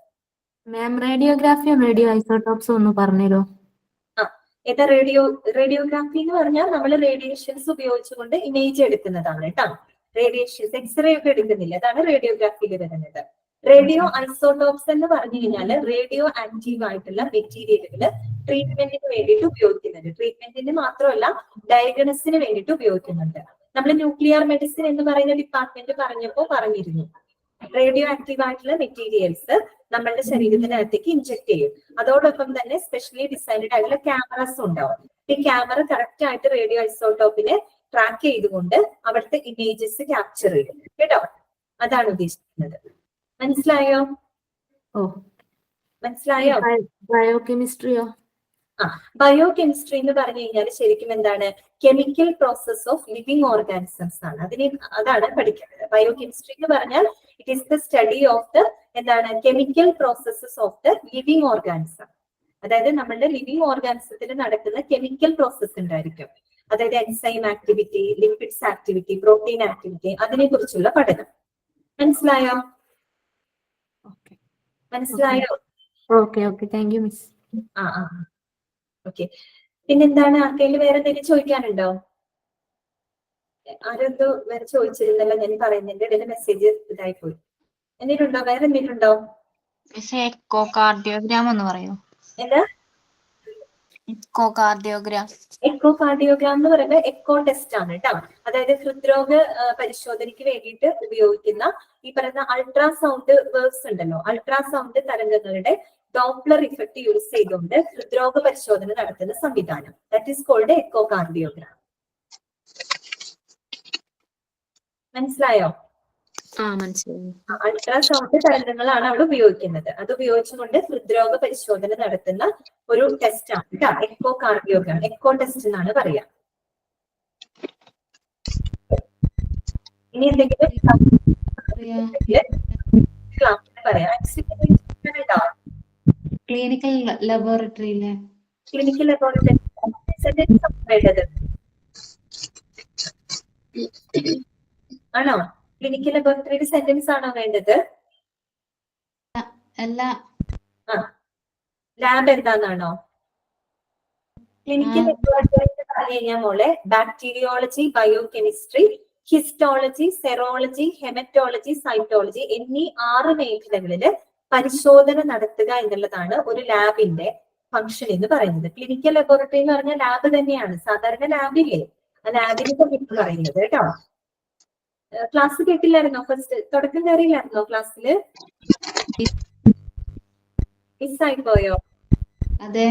മാം, റേഡിയോഗ്രാഫിയും റേഡിയോ ഐസോടോപ്സും ഒന്ന് പറഞ്ഞുതരോ? ഏതാ റേഡിയോഗ്രാഫി എന്ന് പറഞ്ഞാൽ നമ്മൾ റേഡിയേഷൻസ് ഉപയോഗിച്ചുകൊണ്ട് ഇമേജ് എടുക്കുന്നതാണ് കേട്ടോ. റേഡിയേഷൻസ് എക്സ്റേ ഒക്കെ എടുക്കുന്നില്ല, അതാണ് റേഡിയോഗ്രാഫിയിൽ വരുന്നത്. റേഡിയോ ഐസോടോപ്സ് എന്ന് പറഞ്ഞു കഴിഞ്ഞാല് റേഡിയോ ആക്റ്റീവ് ആയിട്ടുള്ള മെറ്റീരിയലുകൾ ട്രീറ്റ്മെന്റിന് വേണ്ടിയിട്ട് ഉപയോഗിക്കുന്നുണ്ട്. ട്രീറ്റ്മെന്റിന് മാത്രമല്ല, ഡയഗ്നോസിന് വേണ്ടിയിട്ട് ഉപയോഗിക്കുന്നുണ്ട്. നമ്മൾ ന്യൂക്ലിയർ മെഡിസിൻ എന്ന് പറയുന്ന ഡിപ്പാർട്ട്മെന്റ് പറഞ്ഞപ്പോൾ പറഞ്ഞിരുന്നു റേഡിയോ ആക്റ്റീവ് ആയിട്ടുള്ള മെറ്റീരിയൽസ് നമ്മളുടെ ശരീരത്തിനകത്തേക്ക് ഇൻജെക്ട് ചെയ്യും. അതോടൊപ്പം തന്നെ സ്പെഷ്യലി ഡിസൈൻഡ് ആയിട്ടുള്ള ക്യാമറാസ് ഉണ്ടാവും. ഈ ക്യാമറ കറക്റ്റ് ആയിട്ട് റേഡിയോ ഐസോട്ടോപ്പിനെ ട്രാക്ക് ചെയ്തുകൊണ്ട് അവിടുത്തെ ഇമേജസ് ക്യാപ്ചർ ചെയ്യും കേട്ടോ. അതാണ് ഉദ്ദേശിക്കുന്നത്. മനസ്സിലായോ? മനസ്സിലായോ? ബയോകെമിസ്ട്രിയോ? ബയോ കെമിസ്ട്രി എന്ന് പറഞ്ഞു കഴിഞ്ഞാൽ ശരിക്കും എന്താണ്? Chemical process of living organisms ആണ്. അതാണ് പഠിക്കുന്നത്. ബയോ കെമിസ്ട്രി എന്ന് പറഞ്ഞാൽ it is the study of the എന്താണ് chemical processes of the living organism. അതായത് നമ്മളുടെ ലിവിങ് ഓർഗാനിസത്തിൽ നടക്കുന്ന കെമിക്കൽ പ്രോസസ് ഉണ്ടായിരിക്കും. അതായത് enzyme activity, lipids activity, protein activity, അതിനെ കുറിച്ചുള്ള പഠനം. മനസ്സിലായോ? മനസ്സിലായോ? Okay thank you miss. Okay. പിന്നെന്താണ്? ആർക്കെങ്കിലും വേറെ എന്തെങ്കിലും ചോദിക്കാനുണ്ടോ? ആരെന്തോ വേറെ ചോദിച്ചിരുന്നല്ലോ, ഞാൻ പറയുന്നതിന്റെ ഇടയിൽ മെസ്സേജ് ഇതായി പോയി. എന്തെങ്കിലും ഉണ്ടോ? വേറെ എന്തെങ്കിലും ഉണ്ടോ? എക്കോ കാർഡിയോഗ്രാം എന്ന് പറയോ? എന്താ എക്കോ കാർഡിയോഗ്രാം? എക്കോ കാർഡിയോഗ്രാം എന്ന് പറയുമ്പോൾ എക്കോ ടെസ്റ്റ് ആണ് കേട്ടോ. അതായത് ഹൃദ്രോഗ പരിശോധനയ്ക്ക് വേണ്ടിയിട്ട് ഉപയോഗിക്കുന്ന ഈ പറയുന്ന അൾട്രാസൗണ്ട് വേവ്സ് ഉണ്ടല്ലോ, അൾട്രാസൗണ്ട് തരംഗങ്ങളുടെ ഡോപ്ലർ ഇഫക്റ്റ് യൂസ് ചെയ്തുകൊണ്ട് ഹൃദ്രോഗ പരിശോധന നടത്തുന്ന സംവിധാനം. That is called echocardiogram. മനസ്സിലായോ? മനസ്സിലായി. അൾട്രാസൗണ്ട് തരംഗങ്ങളാണ് അവിടെ ഉപയോഗിക്കുന്നത്. അത് ഉപയോഗിച്ചുകൊണ്ട് ഹൃദ്രോഗ പരിശോധന നടത്തുന്ന ഒരു ടെസ്റ്റ് ആണ് കേട്ടോ എക്കോ കാർഡിയോഗ്രാം. എക്കോ ടെസ്റ്റ് എന്നാണ് പറയാ. ഇനി എന്തെങ്കിലും ക്ലാസ്സിൽ പറയാം. ക്ലിനിക്കൽ ലബോറട്ടറിയിലെ ക്ലിനിക്കൽ ലബോറട്ടറി വേണ്ടത് ആണോ? ക്ലിനിക്കൽ ലബോറട്ടറിയുടെ സെന്റൻസ് ആണോ വേണ്ടത്? അല്ല, ലാബ് എന്താണെന്നാണോ? ക്ലിനിക്കൽ ലബോറട്ടറി എന്ന് പറഞ്ഞു കഴിഞ്ഞാൽ മോളെ bacteriology, biochemistry, histology, serology, haematology, cytology എന്നീ 6 മേഖലകളില് പരിശോധന നടത്തുക എന്നുള്ളതാണ് ഒരു ലാബിന്റെ ഫംഗ്ഷൻ എന്ന് പറയുന്നത്. ക്ലിനിക്കൽ ലബോറട്ടറി എന്ന് പറഞ്ഞാൽ ലാബ് തന്നെയാണ്. സാധാരണ ലാബില്ലേ, ആ ലാബിനെ പറ്റി പറയുന്നത് കേട്ടോ. ക്ലാസ് കേട്ടില്ലായിരുന്നോ? ഫസ്റ്റ് തുടക്കം കയറിയില്ലായിരുന്നോ ക്ലാസ്സില്? മിസ്സായി പോയോ? അതെ.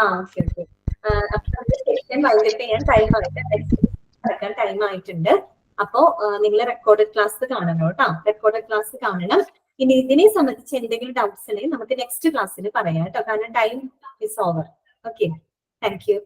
ഓക്കെ. അപ്പൊ വൈകിട്ട് ചെയ്യാൻ ടൈം ആയിട്ടുണ്ട്. അപ്പോ നിങ്ങൾ റെക്കോർഡഡ് ക്ലാസ് കാണണം കേട്ടോ. റെക്കോർഡഡ് ക്ലാസ് കാണണം. ഇനി ഇതിനെ സംബന്ധിച്ച് എന്തെങ്കിലും ഡൗട്ട്സ് ഉണ്ടെങ്കിൽ നമുക്ക് നെക്സ്റ്റ് ക്ലാസ്സിൽ പറയാം കേട്ടോ. കാരണം time is over. Okay, thank U.